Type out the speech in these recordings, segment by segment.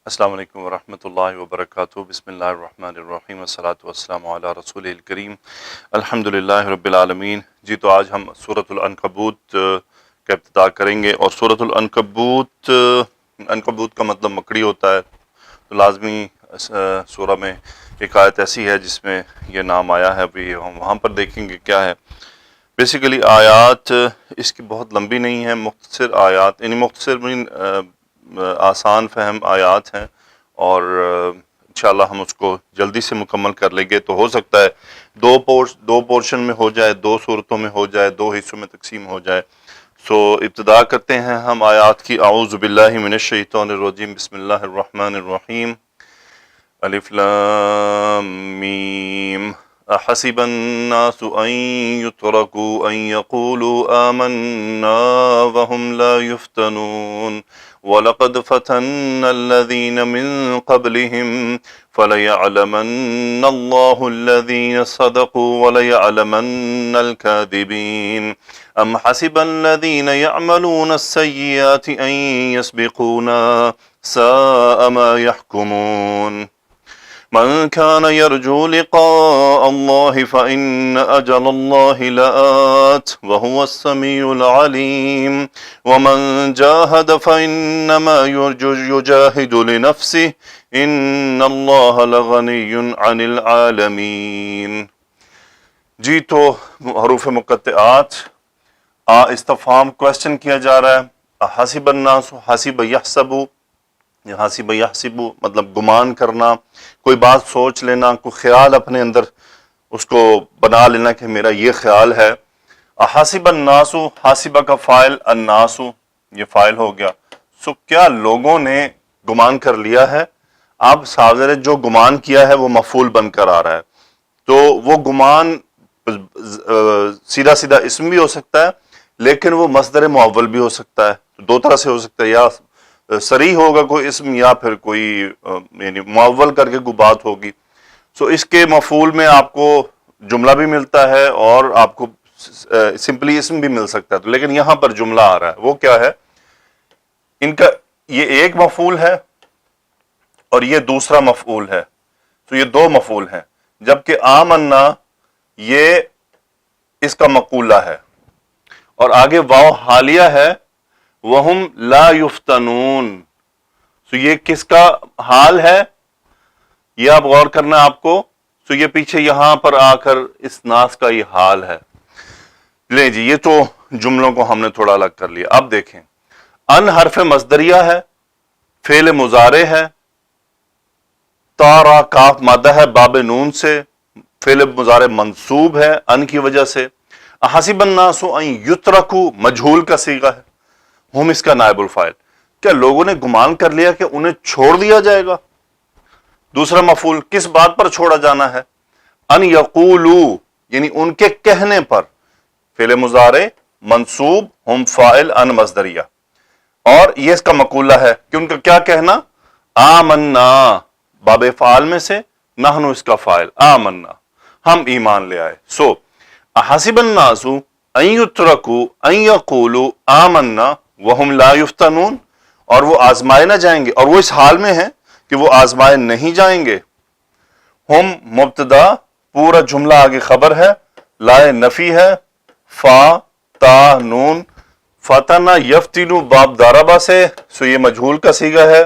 السلام علیکم ورحمۃ اللہ وبرکاتہ۔ بسم اللہ الرحمن الرحیم والصلاۃ والسلام علی رسول الکریم الحمدللہ رب العالمین۔ جی تو آج ہم سورۃ العنکبوت کا ابتدا کریں گے، اور سورۃ عنکبوت کا مطلب مکڑی ہوتا ہے، تو لازمی سورہ میں ایک آیت ایسی ہے جس میں یہ نام آیا ہے، ابھی ہم وہاں پر دیکھیں گے کیا ہے۔ بیسیکلی آیات اس کی بہت لمبی نہیں ہے، مختصر آیات، یعنی مختصر آسان فہم آیات ہیں، اور انشاءاللہ ہم اس کو جلدی سے مکمل کر لیں گے۔ تو ہو سکتا ہے دو پورشن میں ہو جائے، دو صورتوں میں ہو جائے، دو حصوں میں تقسیم ہو جائے۔ سو ابتدا کرتے ہیں ہم آیات کی۔ اعوذ باللہ من الشیطان الرجیم، بسم اللہ الرحمن الرحیم۔ الف لام میم احسب الناس ان يتركوا ان يقولوا آمنا وهم لا يفتنون وَلَقَدْ فَتَنَّ الَّذِينَ مِن قَبْلِهِمْ فَلَيَعْلَمَنَّ اللَّهُ الَّذِينَ صَدَقُوا وَلَيَعْلَمَنَّ الْكَاذِبِينَ أَمْ حَسِبَ الَّذِينَ يَعْمَلُونَ السَّيِّئَاتِ أَن يَسْبِقُونَا سَاءَ مَا يَحْكُمُونَ من كان يرجو لقاء الله فإن أجل الله لآت وهو السميع العليم ومن جاهد فإنما يجاهد لنفسه إن الله لغني عن العالمين۔ جی تو حروف مقطعات، استفہام کوشچن کیا جا رہا ہے۔ حسب الناس، حسب یحسب، حسب یحسب مطلب گمان کرنا، کوئی بات سوچ لینا، کوئی خیال اپنے اندر اس کو بنا لینا کہ میرا یہ خیال ہے۔ حسب الناس، حسبہ کا فاعل، الناس یہ فاعل ہو گیا۔ سو کیا لوگوں نے گمان کر لیا ہے؟ اب حاضر جو گمان کیا ہے وہ مفعول بن کر آ رہا ہے، تو وہ گمان سیدھا سیدھا اسم بھی ہو سکتا ہے، لیکن وہ مصدر معول بھی ہو سکتا ہے۔ تو دو طرح سے ہو سکتا ہے، یا صریح ہوگا کوئی اسم، یا پھر کوئی یعنی معول کر کے کوئی بات ہوگی۔ سو اس کے مفعول میں آپ کو جملہ بھی ملتا ہے، اور آپ کو سمپلی اسم بھی مل سکتا ہے، تو لیکن یہاں پر جملہ آ رہا ہے، وہ کیا ہے؟ ان کا یہ ایک مفعول ہے اور یہ دوسرا مفعول ہے، تو یہ دو مفعول ہیں، جبکہ آمنا یہ اس کا مقولہ ہے، اور آگے واو حالیہ ہے، وَهُمْ لَا يُفْتَنُونَ۔ سو یہ کس کا حال ہے؟ یہ آپ غور کرنا آپ کو۔ سو یہ پیچھے یہاں پر آ کر اس ناس کا یہ حال ہے۔ لیں جی، یہ تو جملوں کو ہم نے تھوڑا الگ کر لیا۔ اب دیکھیں، ان حرف مصدریہ ہے، فعل مضارع ہے، تا را کاف مادہ ہے باب نون سے، فعل مضارع منصوب ہے ان کی وجہ سے۔ حسب الناس ان یترکوا مجہول کا صیغہ ہے، ہم اس کا نائب الفاعل۔ کیا لوگوں نے گمان کر لیا کہ انہیں چھوڑ دیا جائے گا؟ دوسرا مفعول کس بات پر چھوڑا جانا ہے؟ ان یقولوا، یعنی ان کے کہنے پر، فعل مضارع منصوب، ہم فاعل، ان مصدریہ، اور یہ اس کا مقولہ ہے کہ ان کا کیا کہنا؟ آمنا باب فعال میں سے، نحن اس کا فاعل، آمنا ہم ایمان لے آئے۔ سو حسب الناس ان یترکوا ان یقولوا آمنا وہم لا یفتنون، اور وہ آزمائے نہ جائیں گے، اور وہ اس حال میں ہیں کہ وہ آزمائے نہیں جائیں گے۔ ہم مبتدا، پورا جملہ آگے خبر ہے، لائے نفی ہے، فا تا نون، فتنا یفتنو باب داربا سے، سو یہ مجہول کا صیغہ ہے،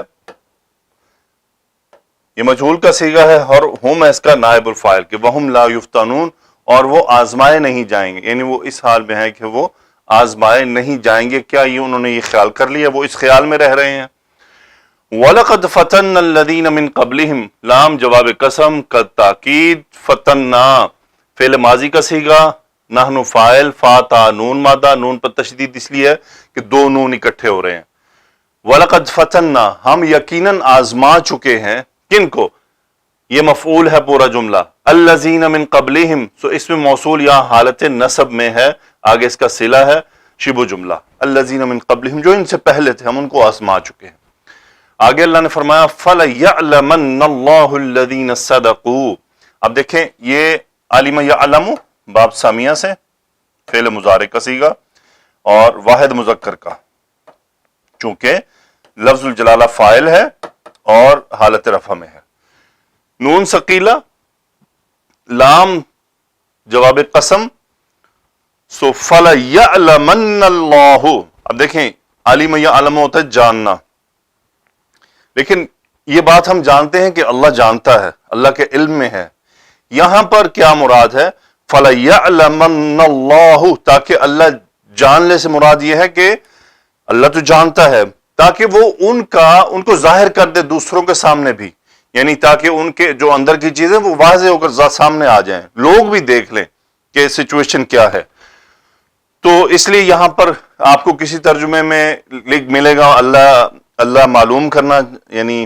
یہ مجہول کا صیغہ ہے، اور ہم اس کا نائب الفاعل کہ وہم لا یفتنون، اور وہ آزمائے نہیں جائیں گے، یعنی وہ اس حال میں ہے کہ وہ آزمائے نہیں جائیں گے۔ کیا یہ انہوں نے یہ خیال کر لیا؟ وہ اس خیال میں رہ رہے ہیں۔ وَلَقَدْ فَتَنَّ الَّذِينَ مِن قَبْلِهِمْ، لام جواب قسم کا تاکید، فتنا فعل ماضی کا صیغہ، نحن فاعل، فا تا نون مادہ، نون پر تشدید اس لیے ہے کہ دو نون اکٹھے ہو رہے ہیں۔ وَلَقَدْ فَتَنَّا، ہم یقیناً آزما چکے ہیں، کن کو؟ یہ مفعول ہے پورا جملہ، الذین من قبلہم، سو اس میں موصول یہاں حالت نصب میں ہے، آگے اس کا صلہ ہے، شبہ جملہ، الذین من قبلہم، جو ان سے پہلے تھے ہم ان کو آزما چکے ہیں۔ آگے اللہ نے فرمایا فَلَيَعْلَمَنَّ اللَّهُ الَّذِينَ صَدَقُوا۔ اب دیکھیں، یہ عالم یعلم باب سامیہ سے، فعل مضارع کا صیغہ اور واحد مذکر کا، چونکہ لفظ الجلالہ فاعل ہے اور حالت رفع میں ہے. نون ثقیلہ، لام جواب قسم، سو فَلَيَعْلَمَنَّ اللَّهُ. اب دیکھیں عالم یعلم ہوتا ہے جاننا، لیکن یہ بات ہم جانتے ہیں کہ اللہ جانتا ہے، اللہ کے علم میں ہے. یہاں پر کیا مراد ہے؟ فَلَيَعْلَمَنَّ اللَّهُ، تاکہ اللہ جان لے سے مراد یہ ہے کہ اللہ تو جانتا ہے، تاکہ وہ ان کو ظاہر کر دے دوسروں کے سامنے بھی، یعنی تاکہ ان کے جو اندر کی چیزیں وہ واضح ہو کر سامنے آ جائیں، لوگ بھی دیکھ لیں کہ سچویشن کیا ہے. تو اس لیے یہاں پر آپ کو کسی ترجمے میں ملے گا اللہ معلوم کرنا، یعنی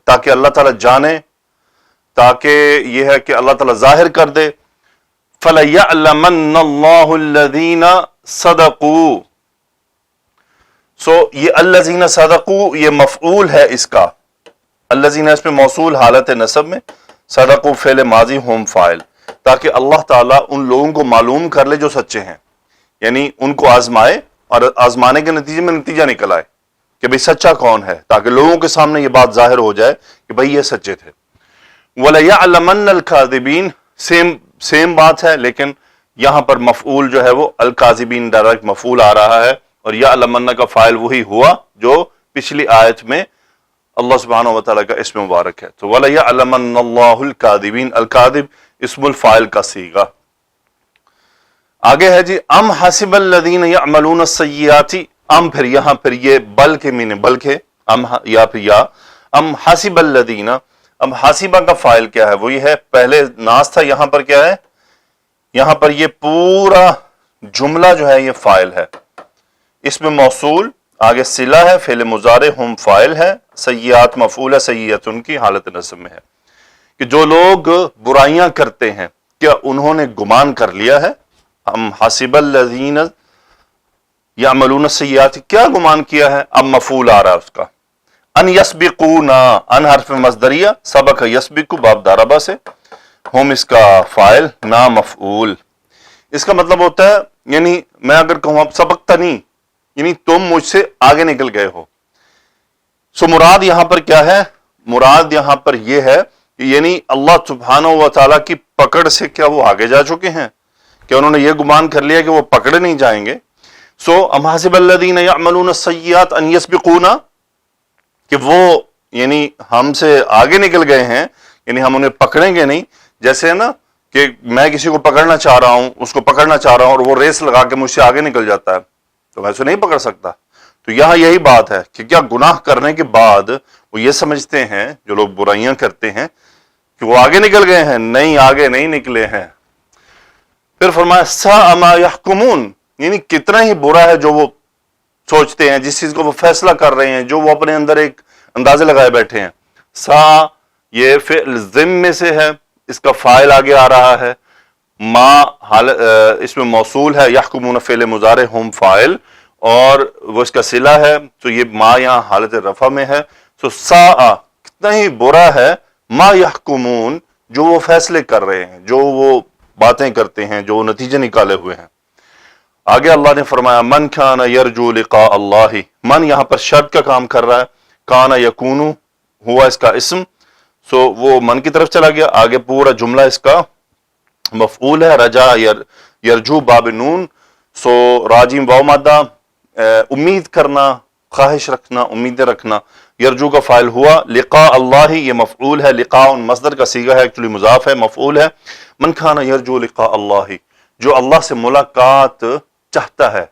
تاکہ اللہ تعالیٰ جانے، تاکہ یہ ہے کہ اللہ تعالیٰ ظاہر کر دے. فَلَيَعْلَمَنَّ اللَّهُ الَّذِينَ صَدَقُوا. سو یہ الذین صدقوا یہ مفعول ہے اس کا، الذین اس میں موصول حالت نصب میں، صدقوا فعل ماضی ہم فاعل، تاکہ اللہ تعالیٰ ان لوگوں کو معلوم کر لے جو سچے ہیں، یعنی ان کو آزمائے اور آزمانے کے نتیجے میں نتیجہ نکل آئے کہ بھئی سچا کون ہے، تاکہ لوگوں کے سامنے یہ بات ظاہر ہو جائے کہ بھئی یہ سچے تھے. وَلَيَعْلَمَنَّ الْكَاذِبِينَ سیم بات ہے، لیکن یہاں پر مفعول جو ہے وہ الکاذبین ڈائریکٹ مفعول آ رہا ہے، اور یعلمن کا فاعل وہی ہوا جو پچھلی آیت میں اللہ سبحانہ و تعالیٰ کا اسم مبارک ہے. تو وَلَيَعْلَمَنَّ اللَّهُ الْكَاذِبِينَ، الکاذب اسم الفاعل کا صیغہ. آگے ہے جی ام حسب الذین یعملون السیئات. ام پھر یہاں پھر یہ بل کے معنی بلکہ ام یا پھر یا ام حسب الذین. ام حسبہ کا فاعل کیا ہے؟ وہ یہ ہے، پہلے ناس تھا، یہاں پر کیا ہے؟ یہاں پر یہ پورا جملہ جو ہے یہ فاعل ہے، اس میں موصول، آگے صلہ ہے، فعل مضارع ہم فاعل ہے، سیئات مفعول ہے، سیئت ان کی حالت نصب میں ہے. کہ جو لوگ برائیاں کرتے ہیں کیا انہوں نے گمان کر لیا ہے؟ ام حسب الذین یعملون السیئات، کیا گمان کیا ہے؟ اب مفعول آ رہا ہے اس کا. ان یسبقونا، ان حرف مصدریہ، سبق یسبق باب ضربہ سے، ہم اس کا فاعل، نا مفعول. اس کا مطلب ہوتا ہے، یعنی میں اگر کہوں اب سبقتنی، یعنی تم مجھ سے آگے نکل گئے ہو. سو مراد یہاں پر کیا ہے؟ مراد یہاں پر یہ ہے کہ یعنی اللہ سبحانہ و تعالیٰ کی پکڑ سے کیا وہ آگے جا چکے ہیں؟ کہ انہوں نے یہ گمان کر لیا کہ وہ پکڑے نہیں جائیں گے. سو ام حسب الذین یعملون السیئات ان یسبقونا، کہ وہ یعنی ہم سے آگے نکل گئے ہیں، یعنی ہم انہیں پکڑیں گے نہیں. جیسے نا کہ میں کسی کو پکڑنا چاہ رہا ہوں، اس کو پکڑنا چاہ رہا ہوں، اور وہ ریس لگا کے مجھ سے آگے نکل جاتا ہے، تو میں اسے نہیں پکڑ سکتا. تو یہاں یہی بات ہے کہ کیا گناہ کرنے کے بعد وہ یہ سمجھتے ہیں، جو لوگ برائیاں کرتے ہیں، کہ وہ آگے نکل گئے ہیں؟ نہیں، آگے نہیں نکلے ہیں. پھر فرمایا ساء ما یحکمون، یعنی کتنا ہی برا ہے جو وہ سوچتے ہیں، جس چیز کو وہ فیصلہ کر رہے ہیں، جو وہ اپنے اندر ایک اندازے لگائے بیٹھے ہیں. سا یہ فعل ضم میں سے ہے، اس کا فاعل آگے آ رہا ہے، ما اس میں موصول ہے، یحکمون فعل مضارع ہم فاعل، اور وہ اس کا صلہ ہے، تو یہ ما یہاں حالت رفع میں ہے. سو سا کتنا ہی برا ہے، ما یحکمون جو وہ فیصلے کر رہے ہیں، جو وہ باتیں کرتے ہیں، جو نتیجے نکالے ہوئے ہیں. آگے اللہ نے فرمایا من کان یرجو لقاء اللہ. من یہاں پر شرط کا کام کر رہا ہے، کان یکون ہوا اس کا اسم، سو وہ من کی طرف چلا گیا. آگے پورا جملہ اس کا مفعول ہے، رجا یرجو باب نون، سو راجیم واو مادہ، امید کرنا، خواہش رکھنا، امیدیں رکھنا. یرجو کا فاعل ہوا، لقاء اللہ یہ مفعول ہے، لقاء مصدر کا صیغہ ہے، ایکچولی مضاف ہے، مفعول ہے. من کان یرجو لقاء اللہ، جو اللہ سے ملاقات چاہتا ہے،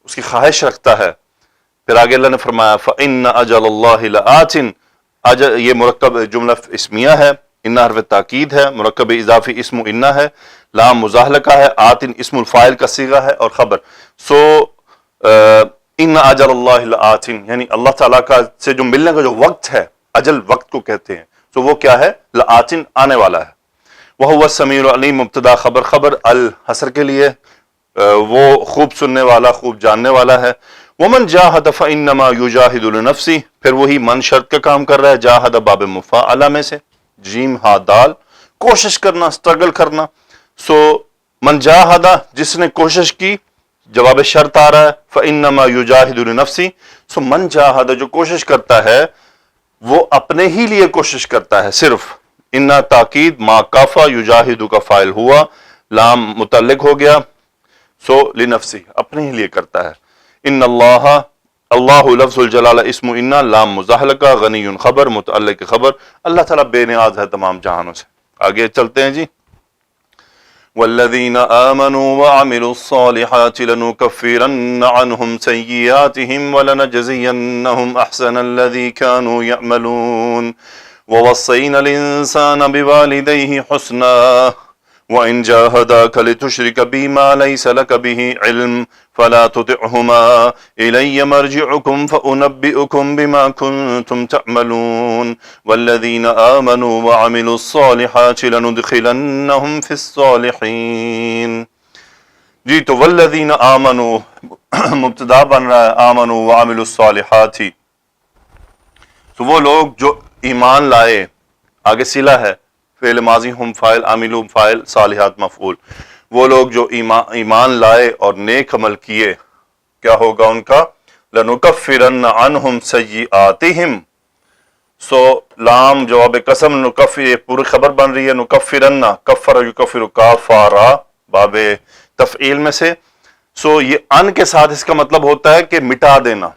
اس کی خواہش رکھتا ہے. پھر آگے اللہ نے فرمایا فَإِنَّ أَجَلَ اللَّهِ لَآتٍ. یہ مرکب جملہ اسمیہ ہے، ان حرف تاکید ہے، مرکب اضافی اسم انہ ہے، لام مزاحلہ کا ہے، آتن اسم الفاعل کا صیغہ ہے اور خبر. سو ان اجل اللہ لآتٍ، یعنی اللہ تعالیٰ کا سے جو ملنے کا جو وقت ہے، اجل وقت کو کہتے ہیں، تو وہ کیا ہے؟ لآتٍ آنے والا ہے. وَهُوَ السَّمِيعُ الْعَلِيمُ مبتدا خبر، خبر الحصر کے لیے، وہ خوب سننے والا، خوب جاننے والا ہے. وَمَنْ جَاهَدَ فَإِنَّمَا يُجَاهِدُ لِنَفْسِهِ. پھر وہی من شرط کا کام کر رہا ہے، جاہد باب مفاعلہ میں سے، جیم ہا دال، کوشش کرنا، سٹرگل کرنا. سو من جاہد جس نے کوشش کی، جواب شرط آ رہا ہے، فَإِنَّمَا يُجَاهِدُ لِنَفْسِهِ. سو من جاہد جو کوشش کرتا ہے، وہ اپنے ہی لیے کوشش کرتا ہے صرف. انا تاکید ما کافا یجاہدو کا فائل ہوا، لام متعلق ہو گیا، سو لنفسی اپنے ہی لیے کرتا ہے. ان اللہ، اللہ لفظ الجلالہ اسم انا، لام مزاحلقہ، غنی خبر، متعلق خبر، اللہ تعالیٰ بے نیاز ہے تمام جہانوں سے. آگے چلتے ہیں جی. والذین آمنوا وعملوا الصالحات لنکفرن عنہم سیئاتہم ولنجزینہم احسن الذی كانوا یعملون ووصینا الانسان بوالدیہ حسنا وَإِن جَاهَدَاكَ لِتُشْرِكَ بِي مَا لَيْسَ لَكَ بِهِ عِلْمٌ فَلَا تُطِعْهُمَا إِلَيَّ مَرْجِعُكُمْ فَأُنَبِّئُكُمْ بِمَا كُنتُمْ تَعْمَلُونَ وَالَّذِينَ آمَنُوا وَعَمِلُوا الصَّالِحَاتِ لَنُدْخِلَنَّهُمْ فِي الصَّالِحِينَ. جی تو والذین آمنوا مبتدا بن رہا ہے آمنوا وعملوا الصالحات، تو وہ لوگ جو ایمان لائے، آگے صلہ ہے، فعل ماضی ہم فاعل، عامل فاعل، صالحات مفعول. وہ لوگ جو ایمان لائے اور نیک عمل کیے، کیا ہوگا ان کا؟ لَنُكَفِّرَنَّ عَنْهُمْ سَيِّئَاتِهِمْ. سو لام جواب قسم، نکفر یہ پوری خبر بن رہی ہے. نکفرن، کفر یکفر، کافارا باب تفعیل میں سے. سو یہ ان کے ساتھ اس کا مطلب ہوتا ہے کہ مٹا دینا،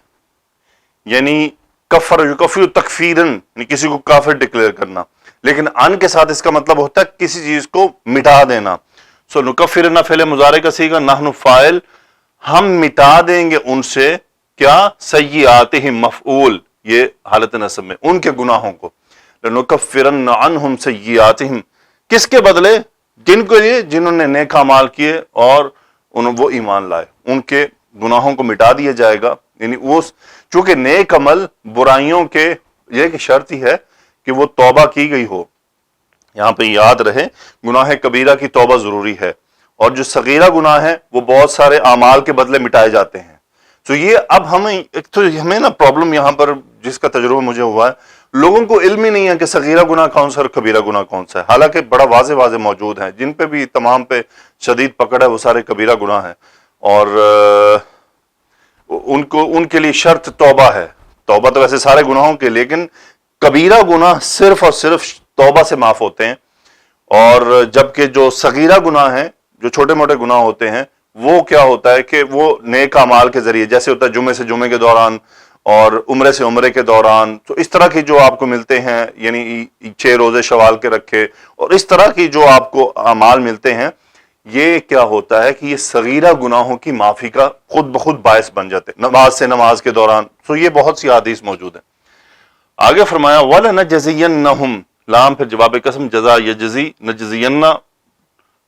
یعنی کفر یکفر تکفیرن، یعنی کسی کو کافر ڈکلیئر کرنا. لیکن ان کے ساتھ اس کا مطلب ہوتا ہے کسی چیز کو مٹا دینا. سو نکفرن فعل مضارع کا صیغہ، نحن فاعل، ہم مٹا دیں گے ان سے کیا؟ سیئاتہم مفعول، یہ حالت نصب میں ان کے گناہوں کو. لنکفرن عنہم سیئاتہم، کس کے بدلے؟ جن کے لیے جنہوں نے نیک اعمال کیے اور وہ ایمان لائے، ان کے گناہوں کو مٹا دیا جائے گا. یعنی وہ چونکہ نیک عمل برائیوں کے یہ کہ شرط ہی ہے کہ وہ توبہ کی گئی ہو. یہاں پہ یاد رہے گناہ کبیرہ کی توبہ ضروری ہے، اور جو صغیرہ گناہ ہے وہ بہت سارے اعمال کے بدلے مٹائے جاتے ہیں. تو یہ اب ہمیں نا پرابلم یہاں پر جس کا تجربہ مجھے ہوا ہے، لوگوں کو علم ہی نہیں ہے کہ صغیرہ گناہ کون سا اور کبیرہ گناہ کون سا ہے. حالانکہ بڑا واضح موجود ہیں، جن پہ بھی تمام پہ شدید پکڑ ہے وہ سارے کبیرہ گناہ ہیں، اور ان کے لیے شرط توبہ ہے. توبہ تو ویسے سارے گناہوں کے، لیکن کبیرہ گناہ صرف اور صرف توبہ سے معاف ہوتے ہیں. اور جبکہ جو صغیرہ گناہ ہیں، جو چھوٹے موٹے گناہ ہوتے ہیں، وہ کیا ہوتا ہے کہ وہ نیک اعمال کے ذریعے، جیسے ہوتا ہے جمعے سے جمعے کے دوران اور عمرے سے عمرے کے دوران، تو اس طرح کی جو آپ کو ملتے ہیں، یعنی 6 روزے شوال کے رکھے اور اس طرح کی جو آپ کو اعمال ملتے ہیں، یہ کیا ہوتا ہے کہ یہ صغیرہ گناہوں کی معافی کا خود بخود باعث بن جاتے ہیں نماز سے نماز کے دوران. تو یہ بہت سی حدیث موجود ہیں. آگے فرمایا وَلَنَجْزِيَنَّهُمْ، لام پھر جواب قسم، جزا یجزی، نجزین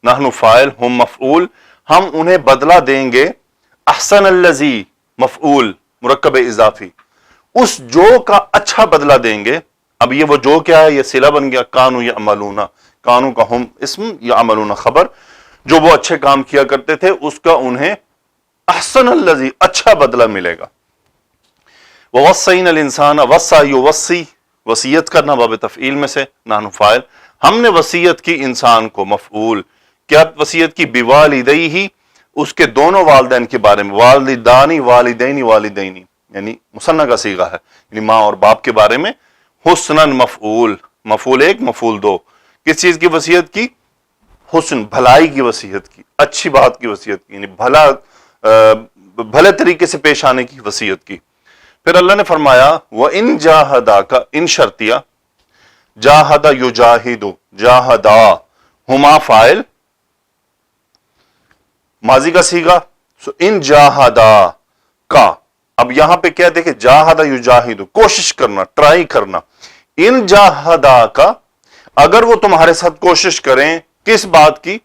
نحن فاعل ہم مفعول، ہم انہیں بدلہ دیں گے. احسن الذی مفعول مرکب اضافی، اس جو کا اچھا بدلہ دیں گے. اب یہ وہ جو کیا ہے؟ یہ صلہ بن گیا. کانوا یعملون، کانوا کا ہم اسم، یعملون خبر، جو وہ اچھے کام کیا کرتے تھے اس کا انہیں احسن الذی اچھا بدلہ ملے گا. وَوَصَّيْنَا الْإِنسَانَ، وَصَّى يُوَصِّي، وصیت کرنا باب تفعیل میں سے، نحن فاعل، ہم نے وصیت کی انسان کو، مفعول. کیا وصیت کی؟ بِوَالِدَيْهِ، اس کے دونوں والدین کے بارے میں، والدانی والدینی والدینی، یعنی مثنیٰ کا صیغہ ہے، یعنی ماں اور باپ کے بارے میں. حسناً مفعول، مفعول 1 مفعول 2، کس چیز کی وصیت کی؟ حسن، بھلائی کی وصیت کی، اچھی بات کی وصیت کی، یعنی بھلے طریقے سے پیش آنے کی وصیت کی. پھر اللہ نے فرمایا وَإِن جَاهَدَاكَ، ان شرطیہ، جاہدہ یجاہدو، جاہدہ ہما فاعل، ماضی کا صیغہ. سو ان جاہدہ کا، اب یہاں پہ کیا دیکھیں، جاہدہ یجاہدو، کوشش کرنا، ٹرائی کرنا. ان جاہدہ کا، اگر وہ تمہارے ساتھ کوشش کریں، کس بات کی؟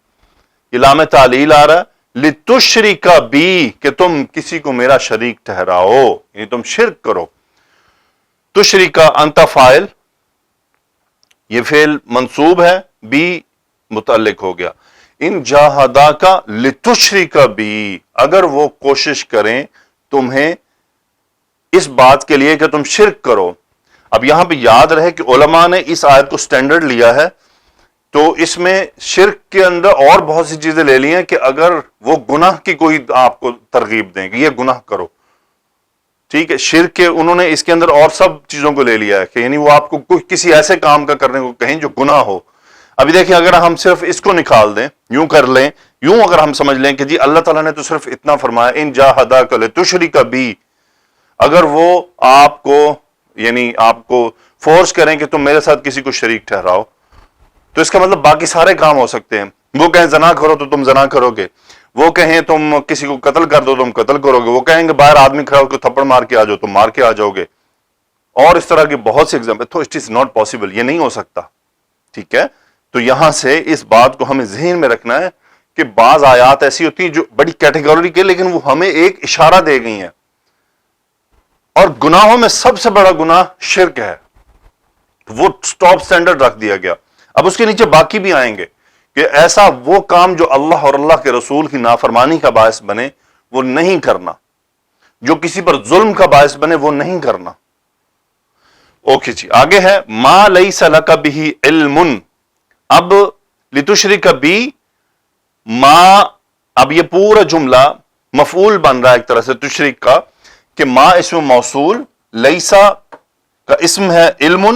یہ لام تعلیل آ رہا ہے، لِتُشْرِكَ بِي، کہ تم کسی کو میرا شریک ٹھہراؤ، یعنی تم شرک کرو. تشریک انت فاعل، یہ فعل منصوب ہے، بی متعلق ہو گیا. ان جاہداک لتشرک بی، اگر وہ کوشش کریں تمہیں اس بات کے لیے کہ تم شرک کرو. اب یہاں پہ یاد رہے کہ علماء نے اس آیت کو سٹینڈرڈ لیا ہے، تو اس میں شرک کے اندر اور بہت سی چیزیں لے لی ہیں کہ اگر وہ گناہ کی کوئی آپ کو ترغیب دیں کہ یہ گناہ کرو، ٹھیک ہے، شرک کے انہوں نے اس کے اندر اور سب چیزوں کو لے لیا ہے کہ یعنی وہ آپ کو کوئی کسی ایسے کام کا کرنے کو کہیں جو گناہ ہو. ابھی دیکھیں اگر ہم صرف اس کو نکال دیں، یوں کر لیں، یوں اگر ہم سمجھ لیں کہ جی اللہ تعالیٰ نے تو صرف اتنا فرمایا ان جاہداک لتشرک بی، اگر وہ آپ کو یعنی آپ کو فورس کریں کہ تم میرے ساتھ کسی کو شریک ٹھہراؤ، تو اس کا مطلب باقی سارے کام ہو سکتے ہیں. وہ کہیں زنا کرو تو تم زنا کرو گے، وہ کہیں تم کسی کو قتل کر دو تم قتل کرو گے، وہ کہیں گے باہر آدمی کھڑا ہو کے تھپڑ مار کے آ جاؤ تم مار کے آ جاؤ گے، اور اس طرح کے بہت سے ایگزامپل. تو اٹ از ناٹ پاسبل، یہ نہیں ہو سکتا. ٹھیک ہے، تو یہاں سے اس بات کو ہمیں ذہن میں رکھنا ہے کہ بعض آیات ایسی ہوتی ہیں جو بڑی کیٹیگوری کے لیکن وہ ہمیں ایک اشارہ دے گئی ہیں. اور گناہوں میں سب سے بڑا گناہ شرک ہے، وہ سٹاپ سٹینڈرڈ رکھ دیا گیا. اب اس کے نیچے باقی بھی آئیں گے کہ ایسا وہ کام جو اللہ اور اللہ کے رسول کی نافرمانی کا باعث بنے وہ نہیں کرنا، جو کسی پر ظلم کا باعث بنے وہ نہیں کرنا. اوکے جی، آگے ہے ما لیس لک بہ علم. اب لتشرک بی ما، اب یہ پورا جملہ مفعول بن رہا ہے ایک طرح سے تشریک کا، کہ ما اسم موصول، لیسا کا اسم ہے علم،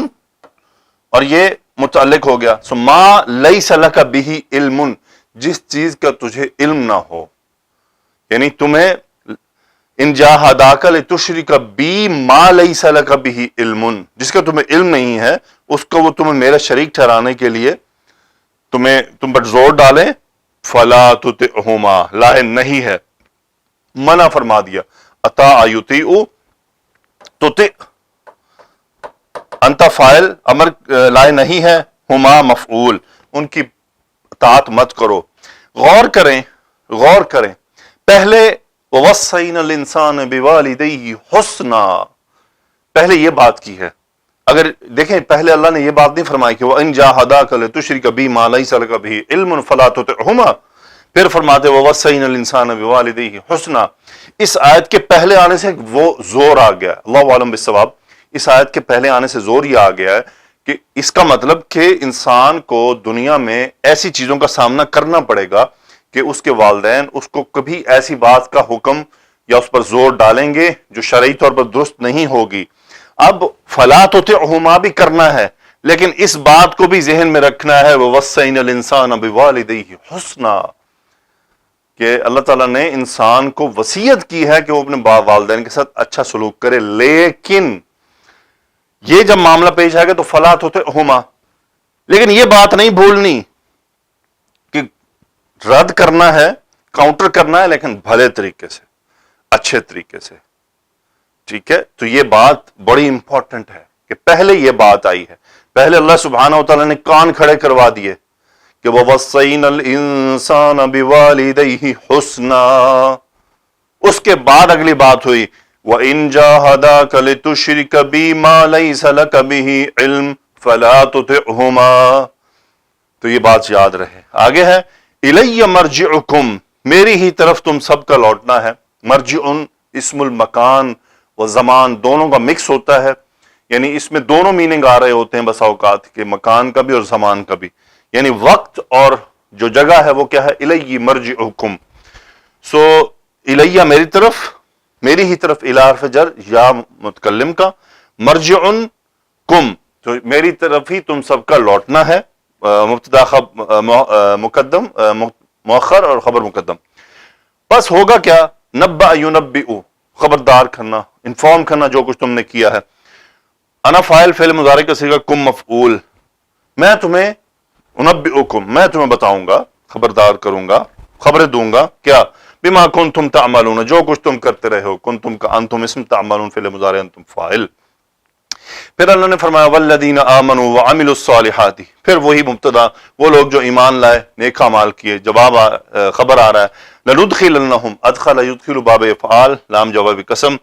اور یہ متعلق ہو گیا. سو ما لیس لک بہ علم، جس چیز کا تجھے علم نہ ہو، یعنی تمہیں ان جاہداک لتشرک بی ما لیس لک بہ علم، جس کا تمہیں علم نہیں ہے اس کو وہ تمہیں میرا شریک ٹھہرانے کے لیے تم پر زور ڈالیں. فلا تطعہما، لا نہیں ہے، منع فرما دیا. اطاع یطیع، تطع انت فاعل، امر لائے نہیں ہے، ہما مفعول، ان کی اطاعت مت کرو. غور کریں پہلے وَوَصَّيْنَا الْإِنسَانَ بِوَالِدَيْهِ حُسْنًا، پہلے یہ بات کی ہے. اگر دیکھیں پہلے اللہ نے یہ بات نہیں فرمائی کہ وَإِن جَاهَدَاكَ لِتُشْرِكَ بِي مَا لَيْسَ لَكَ بِهِ عِلْمٌ فَلَا تُطِعْهُمَا، پھر فرماتے وَوَصَّيْنَا الْإِنسَانَ بِوَالِدَيْهِ حُسْنًا. اس آیت کے پہلے آنے سے وہ زور آ گیا، اللہ عالم بالصواب، اس آیت کے پہلے آنے سے زور یہ آ گیا ہے کہ اس کا مطلب کہ انسان کو دنیا میں ایسی چیزوں کا سامنا کرنا پڑے گا کہ اس کے والدین اس کو کبھی ایسی بات کا حکم یا اس پر زور ڈالیں گے جو شرعی طور پر درست نہیں ہوگی. اب فلا تطعہما بھی کرنا ہے، لیکن اس بات کو بھی ذہن میں رکھنا ہے وَوَصَّيْنَا الْإِنسَانَ بِوَالِدَيْهِ حُسْنًا، کہ اللہ تعالیٰ نے انسان کو وصیت کی ہے کہ وہ اپنے والدین کے ساتھ اچھا سلوک کرے. لیکن یہ جب معاملہ پیش آئے گا تو فلا تطعہما، لیکن یہ بات نہیں بھولنی کہ رد کرنا ہے، کاؤنٹر کرنا ہے، لیکن بھلے طریقے سے، اچھے طریقے سے. ٹھیک ہے، تو یہ بات بڑی امپورٹنٹ ہے کہ پہلے یہ بات آئی ہے. پہلے اللہ سبحانہ و تعالیٰ نے کان کھڑے کروا دیے کہ وَوَصَّيْنَا الْإِنسَانَ بِوَالِدَيْهِ حُسْنًا، اس کے بعد اگلی بات ہوئی وَإِن جَاهَدَاكَ لِتُشْرِكَ بِي مَا لَيْسَ لَكَ بِهِ عِلْمٌ فَلَا تُطِعْهُمَا. تو یہ بات یاد رہے. آگے ہے إِلَيَّ مَرْجِعُكُمْ، میری ہی طرف تم سب کا لوٹنا ہے. مرجع اسم المکان و زمان دونوں کا مکس ہوتا ہے، یعنی اس میں دونوں میننگ آ رہے ہوتے ہیں بسا اوقات کے، مکان کا بھی اور زمان کا بھی، یعنی وقت اور جو جگہ ہے وہ کیا ہے، الیہ مرجعکم. سو الیہ میری طرف، میری ہی طرف، الی حرف جر یا متکلم کا، مرجع کم تو میری طرف ہی تم سب کا لوٹنا ہے. مبتدا مقدم مؤخر اور خبر مقدم. بس ہوگا کیا، نبأ ینبئ، خبردار کرنا، انفارم کرنا جو کچھ تم نے کیا ہے. انا فاعل فعل مضارع کا صیغہ، کم مفعول، میں تمہیں انبئکم، میں تمہیں بتاؤں گا، خبردار کروں گا، خبریں دوں گا، کیا، بما کنتم تعملون، جو کچھ تم کرتے رہے ہو. کنتم کا انتم اسم، تعملون فعل مضارع، انتم فاعل. پھر اللہ نے فرمایا والذین آمنوا وعملوا الصالحات، پھر وہی مبتدا، وہ لوگ جو ایمان لائے، نیک اعمال کیے، جواب خبر آ رہا ہے لندخلنہم، ادخل یدخل باب افعال، لام جواب قسم،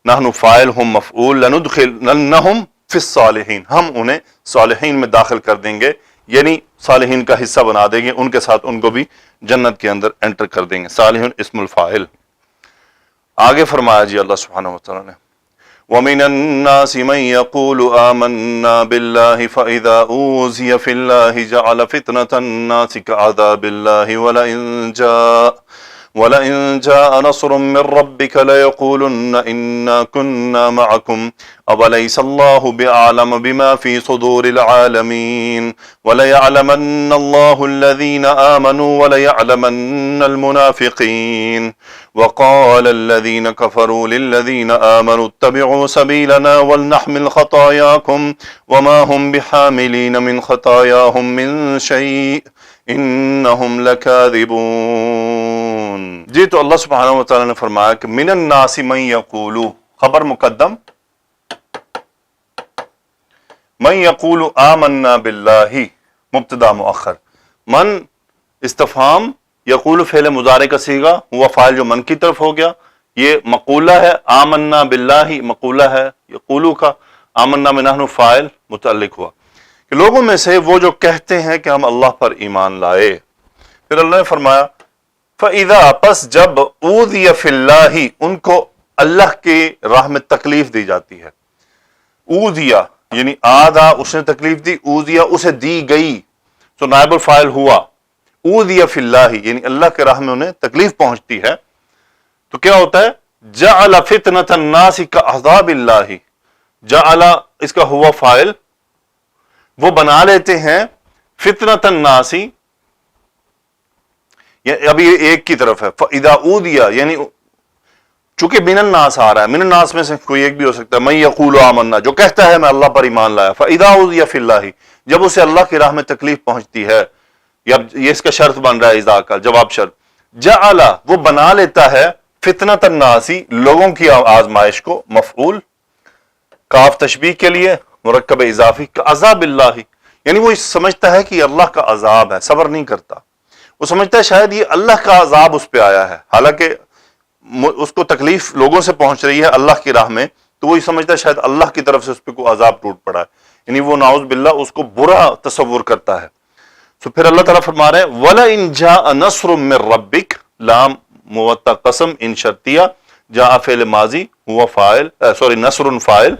نحن فاعل ہم مفعول، لندخلنہم فی الصالحین، ہم انہیں صالحین میں داخل کر دیں گے، یعنی صالحین کا حصہ بنا دیں گے، ان کے ساتھ ان کو بھی جنت کے اندر انٹر کر دیں گے. صالحین اسم الفاعل. آگے فرمایا جی اللہ سبحانہ وتعالیٰ نے وَمِنَ النَّاسِ مَن يَقُولُ آمَنَّا بِاللَّهِ فَإِذَا أُوذِيَ فِي اللَّهِ جَعَلَ فِتْنَةَ النَّاسِ كَعَذَابِ اللَّهِ وَلَئِن جَاءَ نَصْرٌ مِّن رَّبِّكَ لَيَقُولُنَّ إِنَّا كُنَّا مَعَكُمْ أَوَلَيْسَ اللَّهُ بِأَعْلَمَ بِمَا فِي صُدُورِ الْعَالَمِينَ وَلَيَعْلَمَنَّ اللَّهُ الَّذِينَ آمَنُوا وَلَيَعْلَمَنَّ الْمُنَافِقِينَ وَقَالَ الَّذِينَ كَفَرُوا لِلَّذِينَ آمَنُوا اتَّبِعُوا سَبِيلَنَا وَلْنَحْمِلْ خَطَايَاكُمْ وَمَا هُمْ بِحَامِلِينَ مِنْ خَطَايَاهُمْ مِنْ شَيْءٍ انہم لکاذبون۔ جی تو اللہ سبحانہ وتعالی نے فرمایا کہ من الناس من یقول، خبر مقدم، من یقول آمنا باللہ مبتدا مؤخر، من استفہام، یقول فعل مضارع کا صیغہ، ہوا فاعل جو من کی طرف ہو گیا، یہ مقولہ ہے، آمنا باللہ مقولہ ہے یقولو کا، آمنا میں نحن فاعل متعلق ہوا کہ لوگوں میں سے وہ جو کہتے ہیں کہ ہم اللہ پر ایمان لائے۔ پھر اللہ نے فرمایا فَإِذَا، پس جب اوذی فی اللہ، ان کو اللہ کی راہ میں تکلیف دی جاتی ہے، اوذیا یعنی آدھا اس نے تکلیف دی، اوذیا اسے دی گئی، تو نائب الفاعل ہوا، اوذی فی اللہ یعنی اللہ کے راہ میں انہیں تکلیف پہنچتی ہے، تو کیا ہوتا ہے جعل فتنۃ الناس کعذاب اللہ، جعل اس کا ہوا فاعل، وہ بنا لیتے ہیں فتنۃ الناس، ابھی یہ ایک کی طرف ہے، فَإِذَا أُوذِيَ یعنی چونکہ من الناس آ رہا ہے، من الناس میں سے کوئی ایک بھی ہو سکتا ہے، من یقول آمنا جو کہتا ہے میں اللہ پر ایمان لایا، فَإِذَا أُوذِيَ فِي اللَّهِ جب اسے اللہ کی راہ میں تکلیف پہنچتی ہے، یہ اس کا شرط بن رہا ہے اذا کا جواب شرط، جعل وہ بنا لیتا ہے فتنۃ الناس لوگوں کی آزمائش کو، مفعول کاف تشبیہ کے لیے مرکب اضافی عذاب اللہ، یعنی وہ سمجھتا ہے کہ یہ اللہ کا عذاب ہے، صبر نہیں کرتا، وہ سمجھتا ہے شاید یہ اللہ کا عذاب اس پہ آیا ہے، حالانکہ اس کو تکلیف لوگوں سے پہنچ رہی ہے اللہ کی راہ میں، تو وہ سمجھتا ہے شاید اللہ کی طرف سے اس پہ کوئی عذاب ٹوٹ پڑا ہے، یعنی وہ نعوذ باللہ اس کو برا تصور کرتا ہے۔ تو پھر اللہ تعالیٰ فرما رہے ہیں وَلَئِن جَاءَ نَصْرٌ مِّن رَّبِّكَ، لام موطا قسم ان شرطیہ، جاء فعل ماضی ہوا فاعل، نصر فاعل،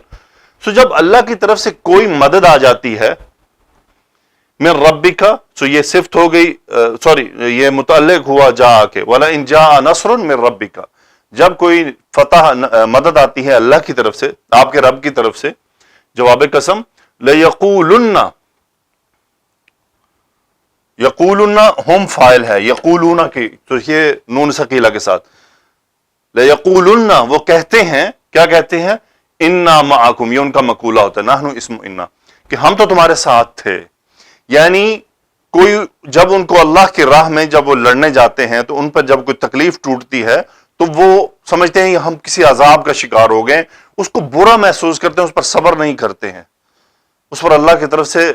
سو جب اللہ کی طرف سے کوئی مدد آ جاتی ہے، من ربک، سو یہ صفت ہو گئی، یہ متعلق ہوا جا کے، وَلَئِن جَاءَ نَصْرٌ مِّن رَّبِّكَ جب کوئی فتح مدد آتی ہے اللہ کی طرف سے، آپ کے رب کی طرف سے، جواب قسم، لَيَقُولُنَّ، یقولن ہم فاعل ہے، یقولون کی، تو یہ نون ثقیلہ کے ساتھ، لَيَقُولُنَّ وہ کہتے ہیں، کیا کہتے ہیں، اِنَّا مَعَكُمْ یہ ان کا مقولہ ہوتا ہے، نحن اسم اِنَّا کہ ہم تو تمہارے ساتھ تھے، یعنی کوئی جب ان کو اللہ کی راہ میں جب وہ لڑنے جاتے ہیں تو ان پر جب کوئی تکلیف ٹوٹتی ہے تو وہ سمجھتے ہیں ہم کسی عذاب کا شکار ہو گئے، اس کو برا محسوس کرتے ہیں، اس پر صبر نہیں کرتے ہیں، اس پر اللہ کی طرف سے